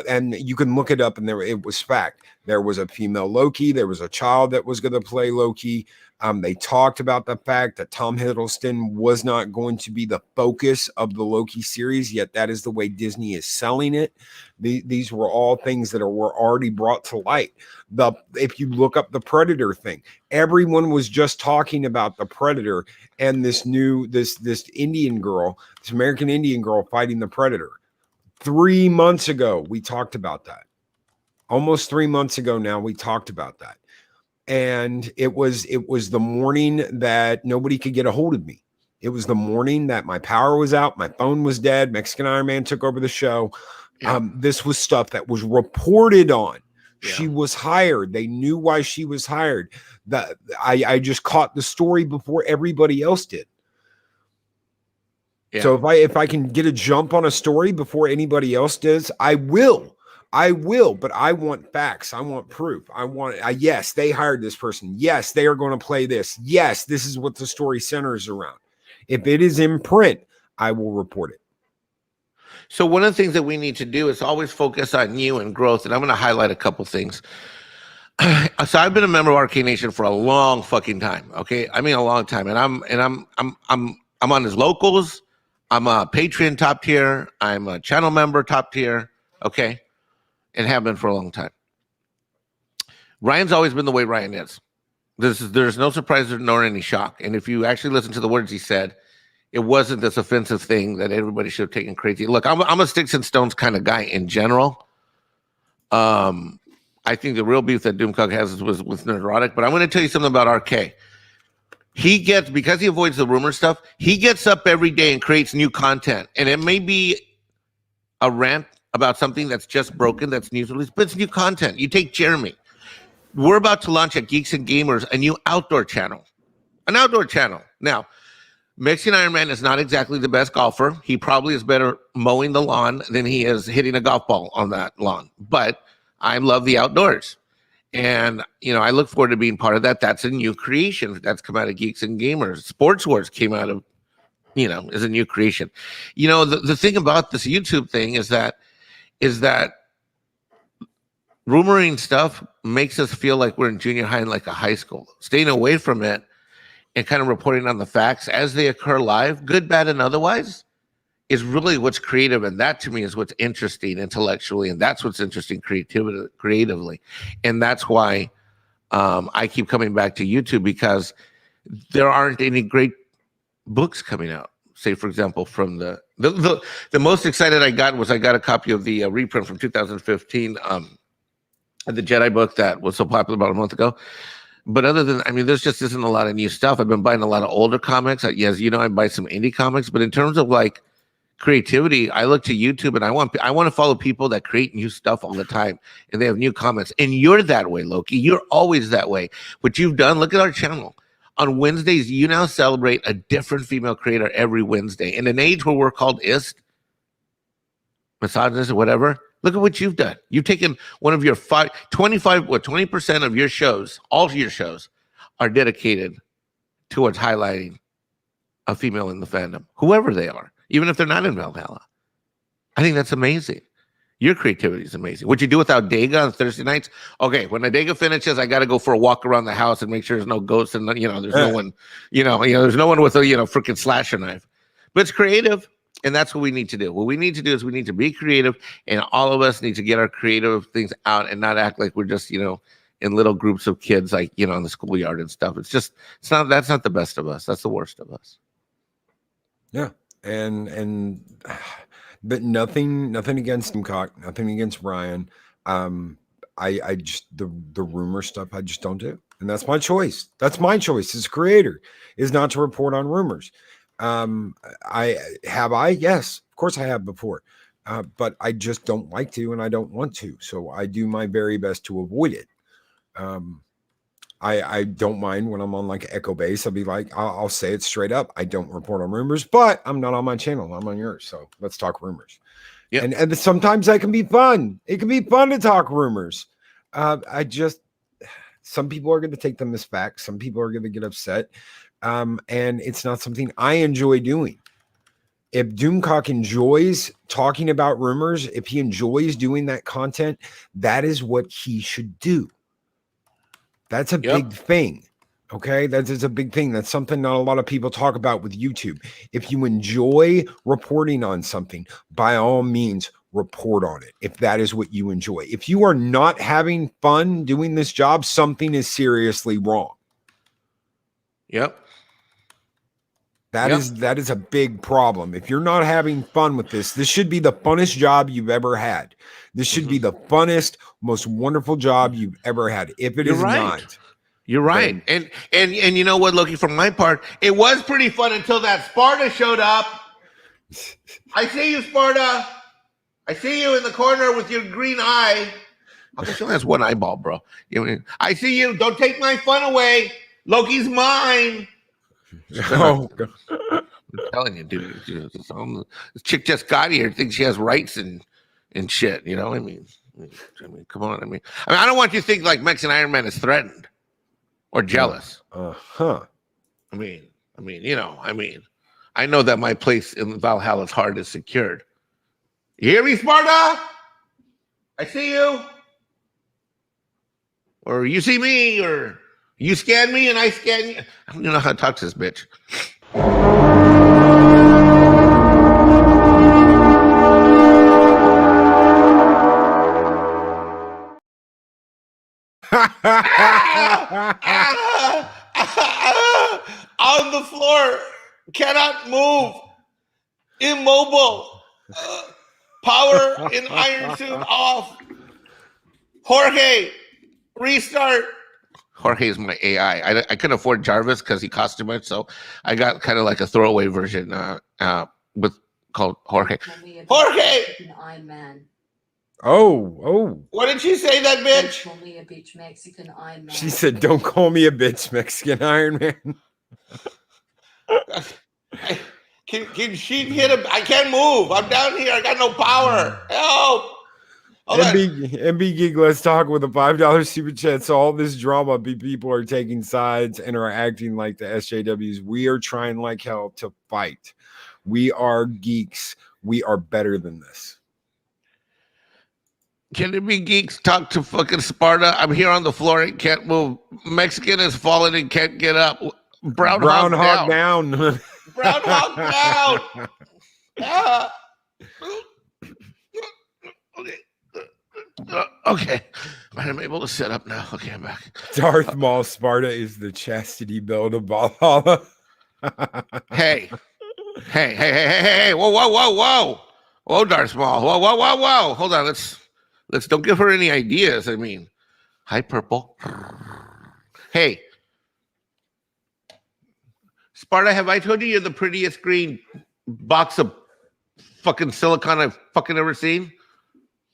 And you can look it up, and it was fact. There was a female Loki. There was a child that was going to play Loki. They talked about the fact that Tom Hiddleston was not going to be the focus of the Loki series, yet that is the way Disney is selling it. These were all things that were already brought to light. If you look up the Predator thing, everyone was just talking about the Predator and this Indian girl, this American Indian girl fighting the Predator. 3 months ago, we talked about that. Almost 3 months ago now, we talked about that. And it was the morning that nobody could get a hold of me. It was the morning that my power was out, my phone was dead, Mexican Ironman took over the show. Yeah. This was stuff that was reported on. Yeah. She was hired. They knew why she was hired. I just caught the story before everybody else did. Yeah. So if I can get a jump on a story before anybody else does, I will, but I want facts. I want proof. Yes, they hired this person. Yes, they are going to play this. Yes, this is what the story centers around. If it is in print, I will report it. So one of the things that we need to do is always focus on you and growth. And I'm going to highlight a couple things. So I've been a member of Arcade Nation for a long fucking time. Okay. I mean, a long time. And I'm on his locals. I'm a Patreon top tier. I'm a channel member top tier. Okay. And have been for a long time. Ryan's always been the way Ryan is. There's no surprise nor any shock. And if you actually listen to the words he said, it wasn't this offensive thing that everybody should have taken crazy. Look, I'm a sticks and stones kind of guy in general. I think the real beef that Doomcock has was with Nerdrotic, but I'm going to tell you something about RK. Because he avoids the rumor stuff, he gets up every day and creates new content. And it may be a rant about something that's just broken, that's news release, but it's new content. You take Jeremy. We're about to launch at Geeks and Gamers a new outdoor channel. An outdoor channel. Now, Mexican Ironman is not exactly the best golfer. He probably is better mowing the lawn than he is hitting a golf ball on that lawn. But I love the outdoors. And, I look forward to being part of that. That's a new creation that's come out of Geeks and Gamers. Sports Wars came out of, is a new creation. The thing about this YouTube thing is that rumoring stuff makes us feel like we're in junior high and like a high school. Staying away from it and kind of reporting on the facts as they occur live, good, bad, and otherwise, is really what's creative. And that to me is what's interesting intellectually. And that's what's interesting creatively. And that's why I keep coming back to YouTube, because there aren't any great books coming out. Say, for example, from the most excited I got a copy of the reprint from 2015, the Jedi book that was so popular about a month ago. But other than, there just isn't a lot of new stuff. I've been buying a lot of older comics. Yes, I buy some indie comics. But in terms of like creativity, I look to YouTube and I want to follow people that create new stuff all the time, and they have new comments. And you're that way, Loki. You're always that way. What you've done, look at our channel. On Wednesdays, you now celebrate a different female creator every Wednesday. In an age where we're called misogynist or whatever, look at what you've done. You've taken one of your 20% of your shows, all of your shows, are dedicated towards highlighting a female in the fandom, whoever they are, even if they're not in Valhalla. I think that's amazing. Your creativity is amazing. What you do without Dega on Thursday nights? Okay, when the Dega finishes, I got to go for a walk around the house and make sure there's no ghosts and there's no one, there's no one with a freaking slasher knife. But it's creative, and that's what we need to do. What we need to do is we need to be creative, and all of us need to get our creative things out and not act like we're just in little groups of kids, like in the schoolyard and stuff. That's not the best of us. That's the worst of us. Yeah, but nothing against Cock, nothing against Brian. I just the rumor stuff I just don't do, and that's my choice. That's my choice as a creator, is not to report on rumors. Yes, of course I have before, but I just don't like to, and I don't want to. So I do my very best to avoid it. I don't mind when I'm on like Echo Base. I'll be like, I'll say it straight up. I don't report on rumors, but I'm not on my channel. I'm on yours. So let's talk rumors. Yeah. And sometimes that can be fun. It can be fun to talk rumors. Some people are going to take them as facts. Some people are going to get upset. And it's not something I enjoy doing. if Doomcock enjoys talking about rumors, if he enjoys doing that content, that is what he should do. That's a big thing. Okay, that is a big thing. That's something not a lot of people talk about with YouTube. If you enjoy reporting on something, by all means, report on it. If that is what you enjoy. If you are not having fun doing this job, something is seriously wrong. Yep. That is a big problem. If you're not having fun with this should be the funnest job you've ever had. This should be the funnest, most wonderful job you've ever had. If it is not, you're right. And you know what, Loki, from my part, it was pretty fun until that Sparta showed up. I see you, Sparta. I see you in the corner with your green eye. I guess she only has one eyeball, bro. I see you. Don't take my fun away. Loki's mine. Oh, I'm telling you, dude. This chick just got here. Thinks she has rights and shit. You know, I mean, come on. I mean, I don't want you to think like Mexican Ironman is threatened or jealous. I mean, I know that my place in Valhalla's heart is secured. You hear me, Sparta? I see you. Or you see me, or you scan me and I scan you. I don't even know how to talk to this bitch. On the floor, cannot move, immobile, power in iron suit off. Jorge, restart. Jorge is my AI. I couldn't afford Jarvis because he cost too much, so I got kind of like a throwaway version with called Jorge. Jorge! Ironman. Oh. What did she say, that bitch? Don't call me a bitch, Mexican Ironman. She said, don't call me a bitch, Mexican Ironman. Can she hit him? I can't move. I'm down here. I got no power. Help! MB Geek, let's talk with a $5 super chat. So all this drama, people are taking sides and are acting like the SJWs. We are trying like hell to fight. We are geeks. We are better than this. Can it be geeks talk to fucking Sparta? I'm here on the floor and can't move. Mexican has fallen and can't get up. Brown hog down. Brown hog down. Okay. I'm able to sit up now. Okay, I'm back. Darth Mall Sparta is the chastity belt of Valhalla. Hey. Whoa, Darth Mall. Whoa. Hold on. Let's don't give her any ideas. I mean, hi, Purple. Hey, Sparta, have I told you you're the prettiest green box of fucking silicon I've fucking ever seen?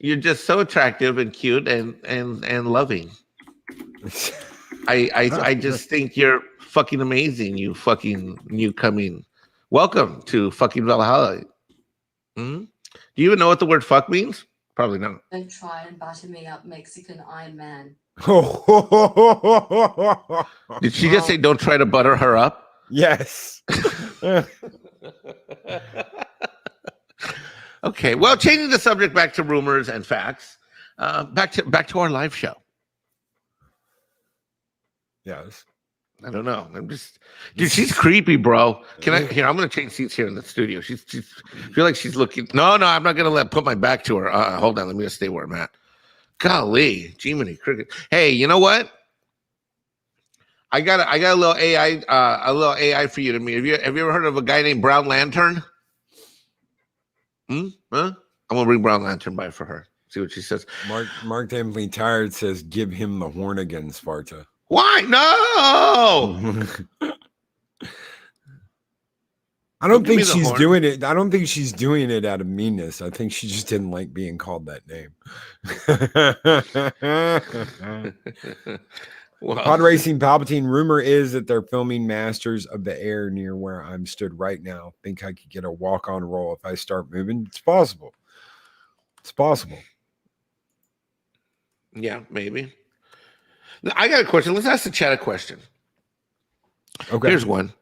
You're just so attractive and cute and loving. I just think you're fucking amazing. You fucking newcoming. Welcome to fucking Valhalla. Do you even know what the word fuck means? Probably not. Don't try and butter me up, Mexican Ironman. Did she just say don't try to butter her up? Yes. Okay. Well, changing the subject back to rumors and facts. Back to our live show. Yes. I don't know. Dude, she's creepy, bro. I'm gonna change seats here in the studio. She's I feel like she's looking. No, I'm not gonna put my back to her. Hold on, let me just stay where I'm at. Golly, Jiminy Cricket. Hey, you know what? I got a little AI for you to meet. Have you ever heard of a guy named Brown Lantern? Huh? I'm gonna bring Brown Lantern by for her. See what she says. Mark Dampley Tired says, give him the horn again, Sparta. Why? No. I don't think she's doing it. I don't think she's doing it out of meanness. I think she just didn't like being called that name. Well, Pod Racing Palpatine, rumor is that they're filming Masters of the Air near where I'm stood right now. Think I could get a walk-on roll if I start moving? It's possible. It's possible. Yeah, maybe. I got a question. Let's ask the chat a question. Okay. Here's one.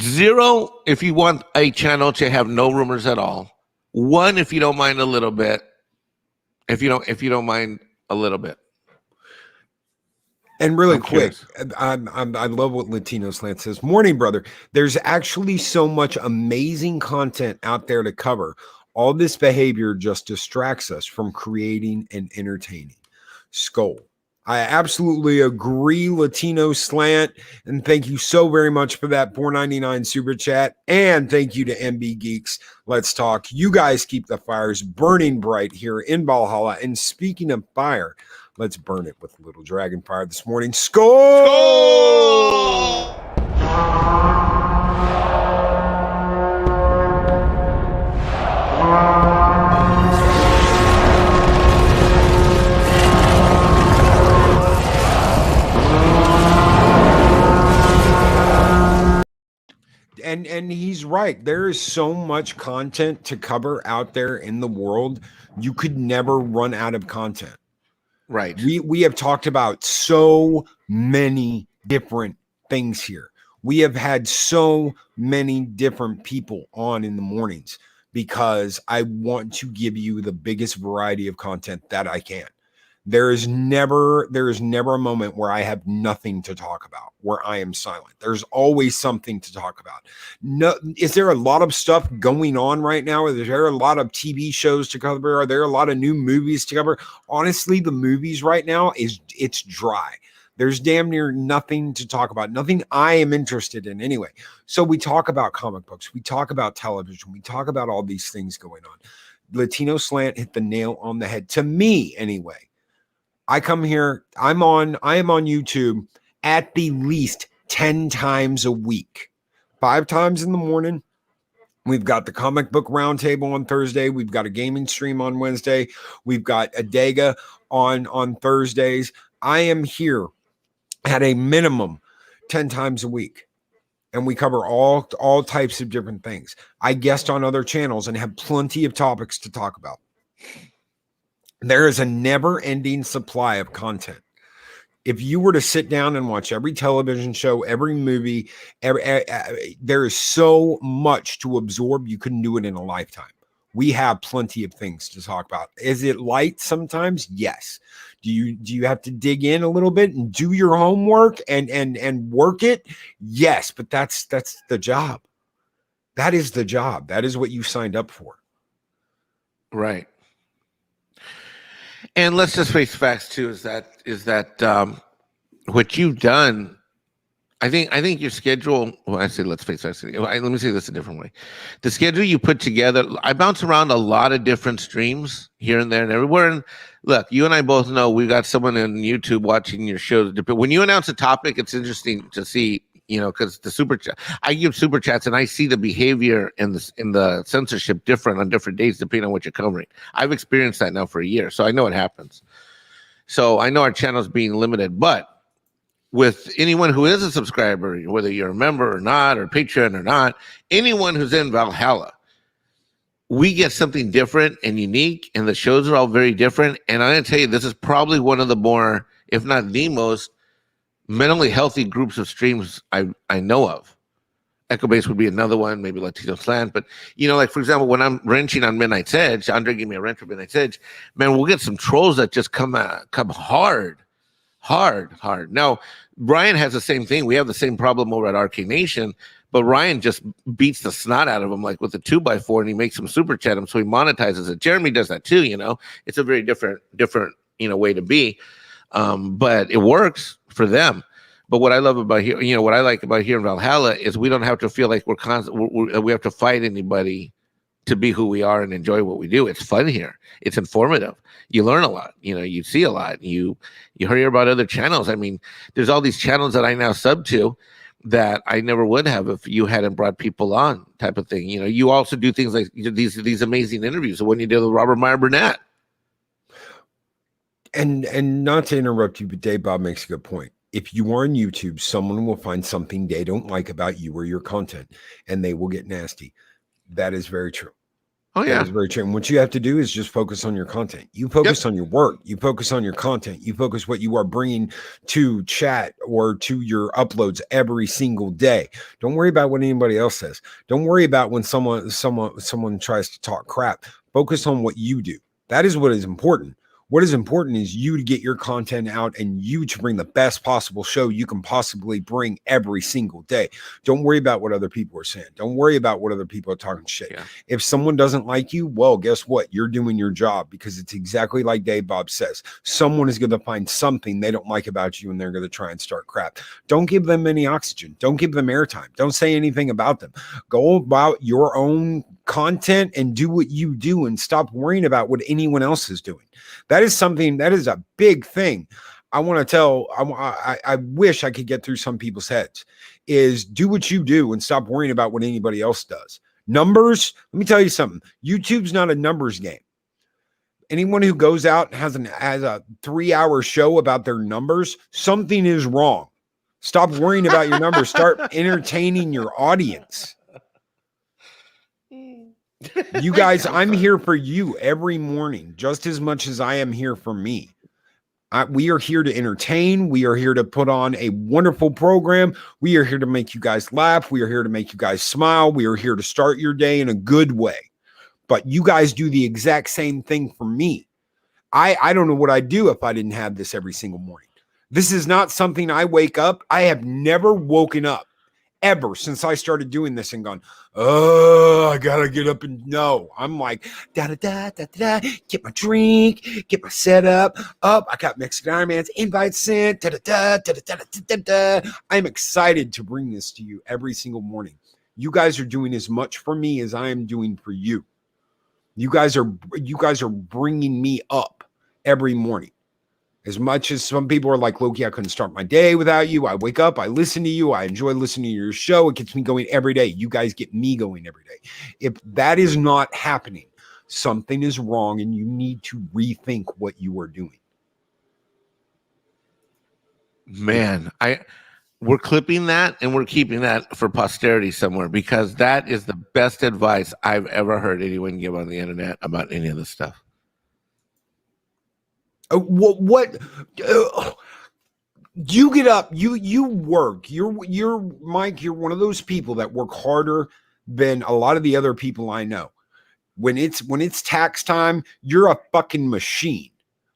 0 if you want a channel to have no rumors at all. 1 if you don't mind a little bit. If you don't mind a little bit. And really I'm quick, curious. I love what Latino Slant says. Morning, brother. There's actually so much amazing content out there to cover. All this behavior just distracts us from creating and entertaining. Skull. I absolutely agree, Latino Slant. And thank you so very much for that $4.99 super chat. And thank you to MB Geeks. Let's talk. You guys keep the fires burning bright here in Valhalla. And speaking of fire, let's burn it with a little dragon fire this morning. Skull! And he's right. There is so much content to cover out there in the world. You could never run out of content. Right. We have talked about so many different things here. We have had so many different people on in the mornings because I want to give you the biggest variety of content that I can. There is never a moment where I have nothing to talk about, where I am silent. There's always something to talk about. No, is there a lot of stuff going on right now? Is there a lot of TV shows to cover? Are there a lot of new movies to cover? Honestly, the movies right now it's dry. There's damn near nothing to talk about, nothing I am interested in anyway. So we talk about comic books, we talk about television, we talk about all these things going on. Latino Slant hit the nail on the head, to me anyway. I come here, I am on YouTube at the least 10 times a week, 5 times in the morning. We've got the comic book roundtable on Thursday. We've got a gaming stream on Wednesday. We've got a Dega on Thursdays. I am here at a minimum 10 times a week. And we cover all types of different things. I guest on other channels and have plenty of topics to talk about. There is a never-ending supply of content. If you were to sit down and watch every television show, every movie, there is so much to absorb. You couldn't do it in a lifetime. We have plenty of things to talk about. Is it light sometimes? Yes. Do you have to dig in a little bit and do your homework and work it? Yes, but that's the job. That is the job. That is what you signed up for. Right. And let's just face facts too. Is that what you've done? I think your schedule. Well, I say let's face facts. Let me say this a different way. The schedule you put together. I bounce around a lot of different streams here and there and everywhere. And look, you and I both know we've got someone on YouTube watching your shows. When you announce a topic, it's interesting to see. You know, because the super chat, I give super chats and I see the behavior in the censorship different on different days depending on what you're covering. I've experienced that now for a year, so I know it happens. So I know our channel is being limited, but with anyone who is a subscriber, whether you're a member or not, or Patreon or not, anyone who's in Valhalla, we get something different and unique, and the shows are all very different. And I'm going to tell you, this is probably one of the more, if not the most, mentally healthy groups of streams I know of. Echo Base would be another one, maybe Latino Slant. But, you know, like, for example, when I'm wrenching on Midnight's Edge, Andre gave me a wrench for Midnight's Edge, man, we'll get some trolls that just come hard. Now, Ryan has the same thing. We have the same problem over at Arcade Nation, but Ryan just beats the snot out of him, like with a 2x4, and he makes him super chat him, so he monetizes it. Jeremy does that too, you know. It's a very different, way to be. But it works for them. But what I love about here, what I like about here in Valhalla is we don't have to feel like we have to fight anybody to be who we are and enjoy what we do. It's fun here. It's informative. You learn a lot. You see a lot. You hear about other channels. I mean, there's all these channels that I now sub to that I never would have if you hadn't brought people on, type of thing. You also do things like these amazing interviews. So when you did with Robert Meyer Burnett. And not to interrupt you, but Dave Bob makes a good point. If you are on YouTube, someone will find something they don't like about you or your content, and they will get nasty. That is very true. Oh, yeah. That is very true. And what you have to do is just focus on your content. You focus on your work. You focus on your content. You focus what you are bringing to chat or to your uploads every single day. Don't worry about what anybody else says. Don't worry about when someone tries to talk crap. Focus on what you do. That is what is important. What is important is you to get your content out and you to bring the best possible show you can possibly bring every single day. Don't worry about what other people are saying. Don't worry about what other people are talking shit. Yeah. If someone doesn't like you, well, guess what? You're doing your job, because it's exactly like Dave Bob says. Someone is going to find something they don't like about you and they're going to try and start crap. Don't give them any oxygen. Don't give them airtime. Don't say anything about them. Go about your own content and do what you do and stop worrying about what anyone else is doing. That is something, that is a big thing. I want to tell, I wish I could get through some people's heads, is do what you do and stop worrying about what anybody else does. Numbers, let me tell you something. YouTube's not a numbers game. Anyone who goes out and has a 3-hour show about their numbers, something is wrong. Stop worrying about your numbers. Start entertaining your audience. You guys, I'm here for you every morning, just as much as I am here for me. We are here to entertain. We are here to put on a wonderful program. We are here to make you guys laugh. We are here to make you guys smile. We are here to start your day in a good way. But you guys do the exact same thing for me. I don't know what I'd do if I didn't have this every single morning. This is not something I wake up. I have never woken up ever since I started doing this and gone, oh, I gotta get up and no. I'm like, da-da-da, get my drink, get my setup up. I got Mexican Ironman's invite sent, da-da-da. I'm excited to bring this to you every single morning. You guys are doing as much for me as I am doing for you. You guys are bringing me up every morning. As much as some people are like, Loki, I couldn't start my day without you. I wake up, I listen to you. I enjoy listening to your show. It gets me going every day. You guys get me going every day. If that is not happening, something is wrong and you need to rethink what you are doing. Man, we're clipping that and we're keeping that for posterity somewhere, because that is the best advice I've ever heard anyone give on the internet about any of this stuff. What you get up, you work, you're Mike, you're one of those people that work harder than a lot of the other people I know. When it's tax time, you're a fucking machine.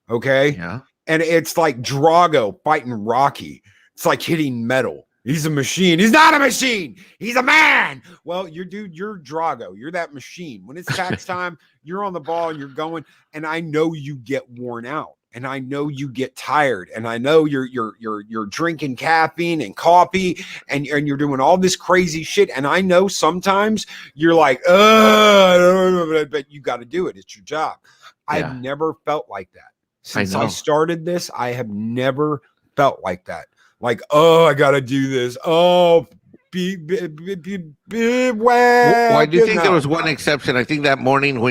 Okay. Yeah. And it's like Drago fighting Rocky. It's like hitting metal. He's a machine. He's not a machine. He's a man. Well, you're Drago. You're that machine. When it's tax time, you're on the ball and you're going. And I know you get worn out. And I know you get tired, and I know you're drinking caffeine and coffee, and you're doing all this crazy shit. And I know sometimes you're like, but you got to do it. It's your job. Yeah. I've never felt like that since I started this. I have never felt like that. Like, oh, I got to do this. Oh, well, I do think there was one exception. I think that morning I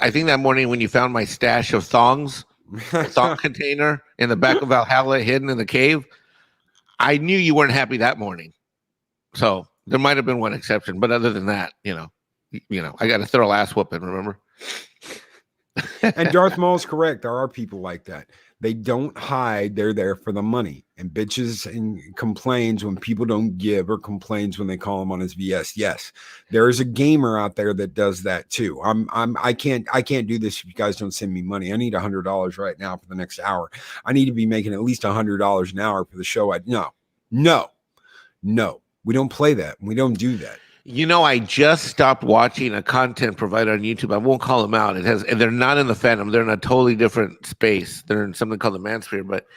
think that morning when you found my stash of thongs, thong container in the back of Valhalla hidden in the cave, I knew you weren't happy that morning. So there might have been one exception, but other than that, you know, I got a thorough ass whooping, remember? And Darth Mall is correct. There are people like that. They don't hide. They're there for the money. And bitches and complains when people don't give, or complains when they call him on his VS. Yes, there is a gamer out there that does that too. I can't do this if you guys don't send me money. I need $100 right now for the next hour. I need to be making at least $100 an hour for the show. No, we don't play that. We don't do that. I just stopped watching a content provider on YouTube. I won't call them out. And they're not in the fandom. They're in a totally different space. They're in something called the Mansphere. But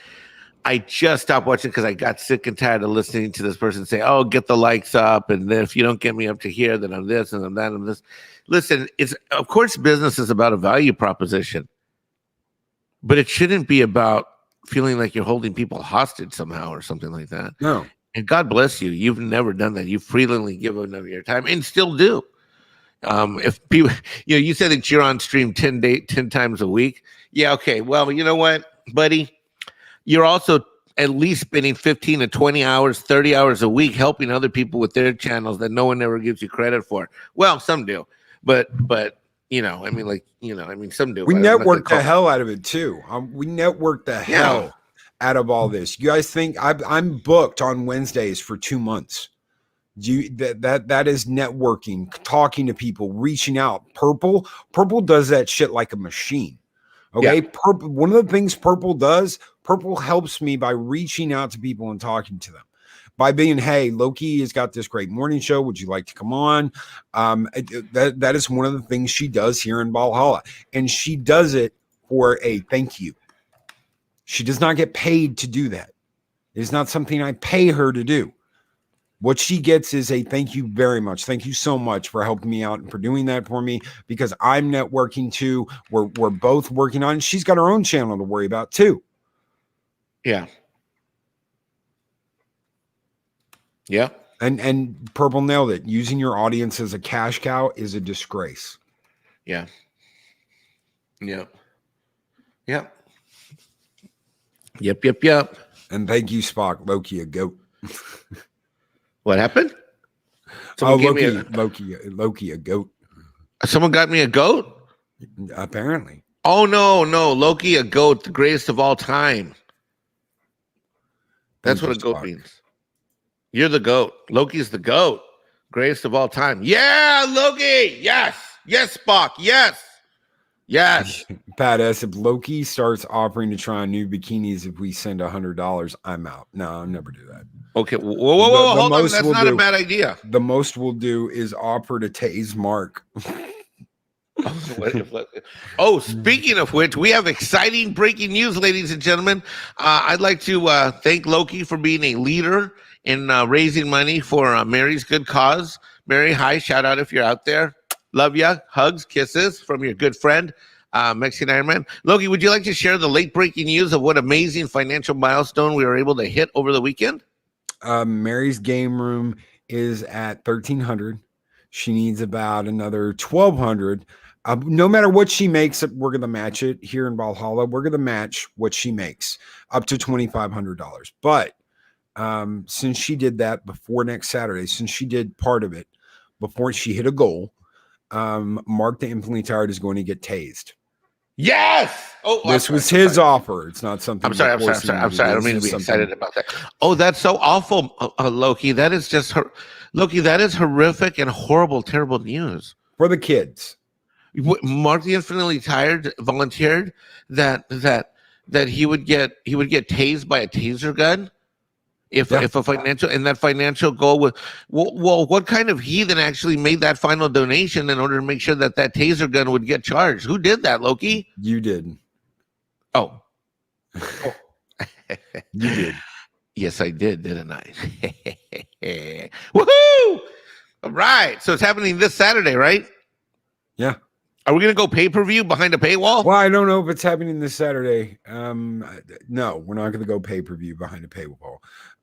I just stopped watching because I got sick and tired of listening to this person say, "Oh, get the likes up, and then if you don't get me up to here, then I'm this and I'm that and this." Listen, of course business is about a value proposition, but it shouldn't be about feeling like you're holding people hostage somehow or something like that. No. And God bless you. You've never done that. You've freely given of your time and still do. If people, you said that you're on stream 10 times a week. Yeah. Okay. Well, you know what, buddy? You're also at least spending 15 to 20 hours, 30 hours a week helping other people with their channels that no one ever gives you credit for. Well, some do. but you know, I mean, like, you know, I mean, some do. We but I'm not gonna network the call- hell out of it too. We network the hell out of all this. You guys think I'm booked on Wednesdays for 2 months? That is networking, talking to people, reaching out. Purple does that shit like a machine. Okay. Purple, one of the things Purple does, Purple helps me by reaching out to people and talking to them. By being, hey, Loki has got this great morning show. Would you like to come on? That is one of the things she does here in Valhalla. And she does it for a thank you. She does not get paid to do that. It is not something I pay her to do. What she gets is a thank you very much. Thank you so much for helping me out and for doing that for me, because I'm networking too. We're both working on it. She's got her own channel to worry about too. Yeah. Yeah. And Purple nailed it. Using your audience as a cash cow is a disgrace. Yeah. Yeah. Yeah. Yep. And thank you, Spock. Loki, a goat. What happened? Loki, a goat. Someone got me a goat? Apparently. Oh, no. Loki, a goat, the greatest of all time. That's what a goat means. You're the goat. Loki's the goat. Greatest of all time. Yeah, Loki. Yes. Yes, Spock. Yes. Yes. Pat S. If Loki starts offering to try on new bikinis, if we send $100, I'm out. No, I'll never do that. Okay. Whoa. Hold on. That's not a bad idea. The most we'll do is offer to tase Mark. Oh, speaking of which, we have exciting breaking news, ladies and gentlemen. I'd like to thank Loki for being a leader in raising money for Mary's good cause. Mary, hi, shout out if you're out there. Love ya. Hugs, kisses from your good friend, Mexican Ironman. Loki, would you like to share the late breaking news of what amazing financial milestone we were able to hit over the weekend? Mary's game room is at 1,300. She needs about another 1,200. No matter what she makes, we're going to match it here in Valhalla. We're going to match what she makes up to $2,500. But since she did that before next Saturday, since she did part of it before she hit a goal, Mark the Infinitely Tired is going to get tased. Yes. Oh, this was his offer. It's not something. I'm sorry. I don't mean to be excited about that. Oh, that's so awful, Loki. That is just Loki. That is horrific and horrible, terrible news for the kids. Mark the Infinitely Tired volunteered that he would get tased by a taser gun if a financial goal was well, what kind of heathen actually made that final donation in order to make sure that taser gun would get charged? Who did that, Loki? You did. Oh. You did. Yes, I did, didn't I? Woohoo! All right. So it's happening this Saturday, right? Yeah. Are we going to go pay-per-view behind a paywall? Well, I don't know if it's happening this Saturday. No, we're not going to go pay-per-view behind a paywall.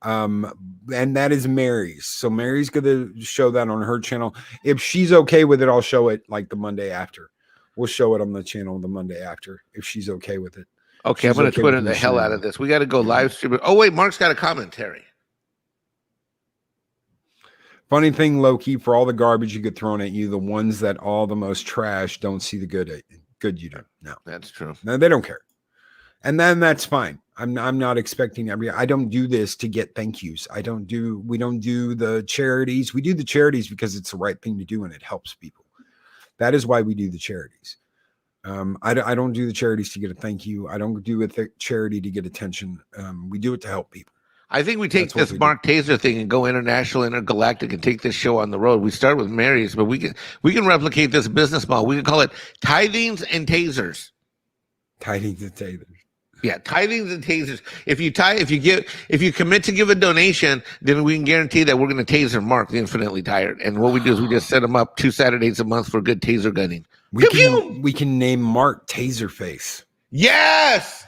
And that is Mary's. So Mary's going to show that on her channel. If she's okay with it, I'll show it like the Monday after. We'll show it on the channel the Monday after if she's okay with it. Okay, I'm going to Twitter the hell out of this. We got to go live stream it. Oh, wait, Mark's got a commentary. Funny thing, Loki, for all the garbage you get thrown at you, the ones that all the most trash don't see the good you do. No, that's true. No, they don't care. And then that's fine. I'm not expecting I don't do this to get thank yous. We don't do the charities. We do the charities because it's the right thing to do and it helps people. That is why we do the charities. I don't do the charities to get a thank you. I don't do a charity to get attention. We do it to help people. I think we take this Mark Taser thing and go international, intergalactic, and take this show on the road. We start with Mary's, but we can replicate this business model. We can call it tithings and tasers. Tithings and tasers. Yeah, tithings and tasers. If you commit to give a donation, then we can guarantee that we're going to taser Mark the Infinitely Tired. And what we do is we just set him up 2 Saturdays a month for good taser gunning. We can name Mark Taserface. Yes.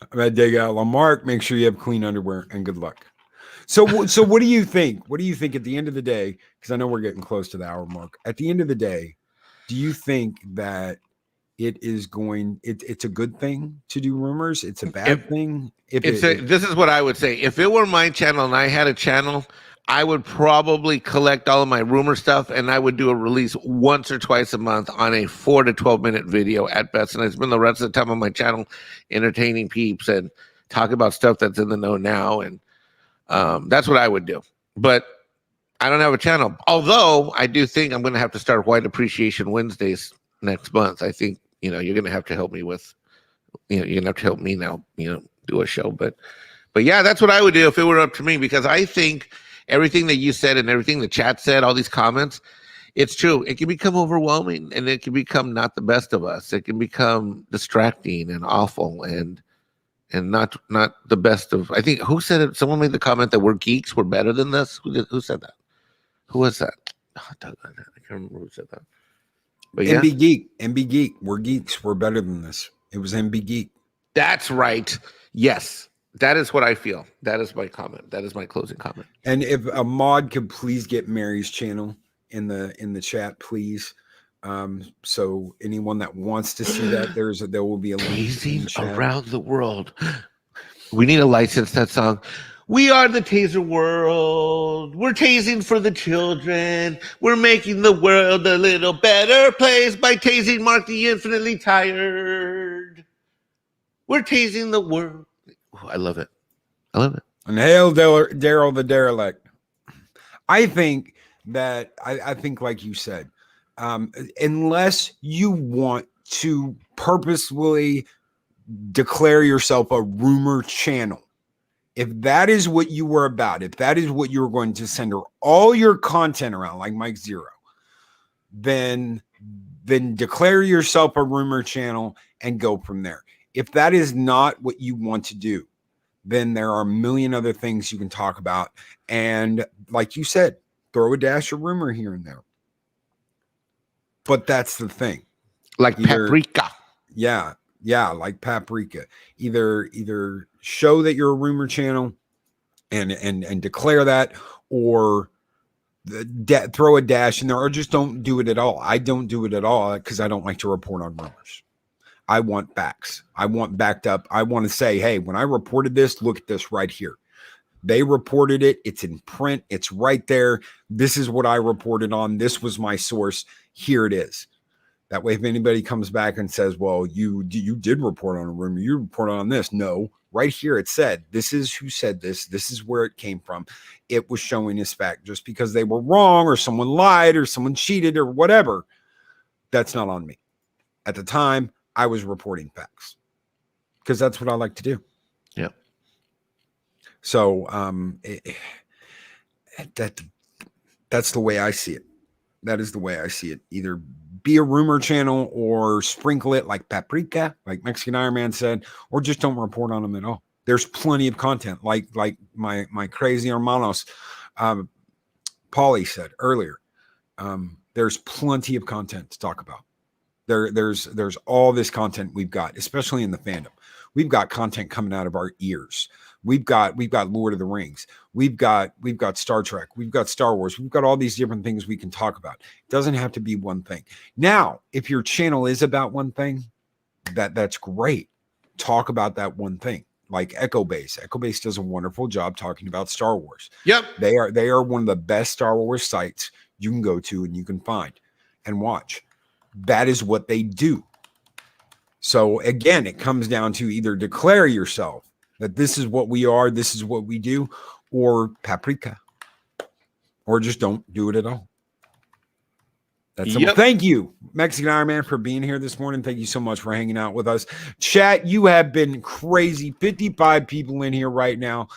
I'm gonna dig out Mark. Make sure you have clean underwear and good luck. So what do you think? What do you think at the end of the day? Because I know we're getting close to the hour mark. At the end of the day, do you think that it's a good thing to do rumors. It's a bad thing. This is what I would say. If it were my channel and I had a channel, I would probably collect all of my rumor stuff and I would do a release once or twice a month on a 4 to 12 minute video at best. And I spend the rest of the time on my channel entertaining peeps and talk about stuff that's in the know now. And that's what I would do. But I don't have a channel. Although I do think I'm going to have to start White Appreciation Wednesdays next month. I think, you're going to have to help me with, you're going to have to help me now, do a show. But yeah, that's what I would do if it were up to me, because I think everything that you said and everything the chat said, all these comments, it's true. It can become overwhelming and it can become not the best of us. It can become distracting and awful and not the best of. I think who said it? Someone made the comment that we're geeks. We're better than this. Who said that? Who was that? Oh, I can't remember who said that. But yeah. MB Geek. We're geeks. We're better than this. It was MB Geek. That's right. Yes. That is what I feel. That is my comment. That is my closing comment. And if a mod could please get Mary's channel in the chat, please. So anyone that wants to see that, there will be a link around the world. We need to license that song. We are the Taser World. We're tasing for the children. We're making the world a little better place by tasing Mark the Infinitely Tired. We're tasing the world. Oh, I love it. I love it. And hail Daryl the Derelict. I think that, I think like you said, unless you want to purposefully declare yourself a rumor channel, if that is what you were about, if that is what you're going to center all your content around, like Mike Zero, then declare yourself a rumor channel and go from there. If that is not what you want to do, then there are a million other things you can talk about. And like you said, throw a dash of rumor here and there. But that's the thing. Like paprika. Yeah, like paprika. Either show that you're a rumor channel and declare that, or throw a dash in there, or just don't do it at all. I don't do it at all because I don't like to report on rumors. I want facts. I want backed up. I want to say, hey, when I reported this, look at this right here. They reported it. It's in print. It's right there. This is what I reported on. This was my source. Here it is. That way, if anybody comes back and says, well, you did report on a rumor, you reported on this. No, right here it said, this is who said this. This is where it came from. It was showing this fact. Just because they were wrong or someone lied or someone cheated or whatever, that's not on me. At the time, I was reporting facts because that's what I like to do. Yeah. So that's the way I see it. That is the way I see it. Either be a rumor channel or sprinkle it like paprika, like Mexican Ironman said, or just don't report on them at all. There's plenty of content, like my crazy hermanos, Paulie said earlier. There's plenty of content to talk about. There's all this content we've got, especially in the fandom. We've got content coming out of our ears. We've got Lord of the Rings. We've got Star Trek. We've got Star Wars. We've got all these different things we can talk about. It doesn't have to be one thing. Now, if your channel is about one thing, that's great. Talk about that one thing. Like Echo Base. Echo Base does a wonderful job talking about Star Wars. Yep. They are one of the best Star Wars sites you can go to and you can find and watch. That is what they do. So again, it comes down to either declare yourself that this is what we are, this is what we do, or paprika, or just don't do it at all. That's simple. Thank you, Mexican Ironman, for being here this morning. Thank you so much for hanging out with us. Chat, you have been crazy. 55 people in here right now.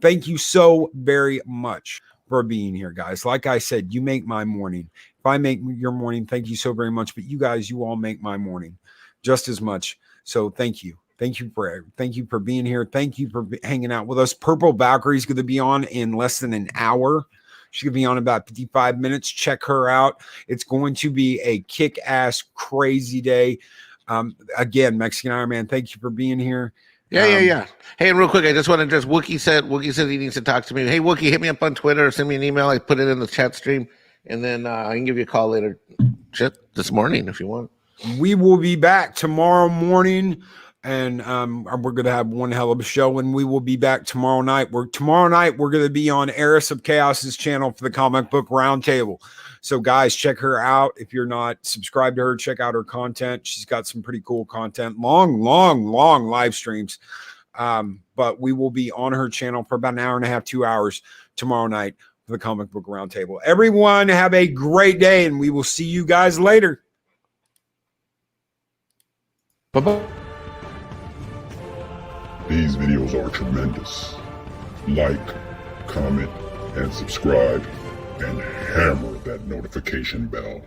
Thank you so very much for being here, guys. Like I said, you make my morning. If I make your morning, thank you so very much. But you guys, you all make my morning just as much. So thank you. Thank you for being here. Thank you for hanging out with us. Purple Valkyrie is going to be on in less than an hour. She's going to be on about 55 minutes. Check her out. It's going to be a kick-ass, crazy day. Again, Mexican Ironman, thank you for being here. Yeah. Hey, and real quick, I just want to address Wookiee said he needs to talk to me. Hey, Wookiee, hit me up on Twitter or send me an email. I put it in the chat stream, and then I can give you a call later this morning if you want. We will be back tomorrow morning, and we're going to have one hell of a show, and we will be back tomorrow night. Tomorrow night, we're going to be on Eris of Chaos's channel for the Comic Book Roundtable. So, guys, check her out. If you're not subscribed to her, check out her content. She's got some pretty cool content. Long live streams. But we will be on her channel for about an hour and a half, 2 hours tomorrow night for the Comic Book Roundtable. Everyone, have a great day, and we will see you guys later. Bye-bye. These videos are tremendous. Like, comment, and subscribe, and hammer that notification bell.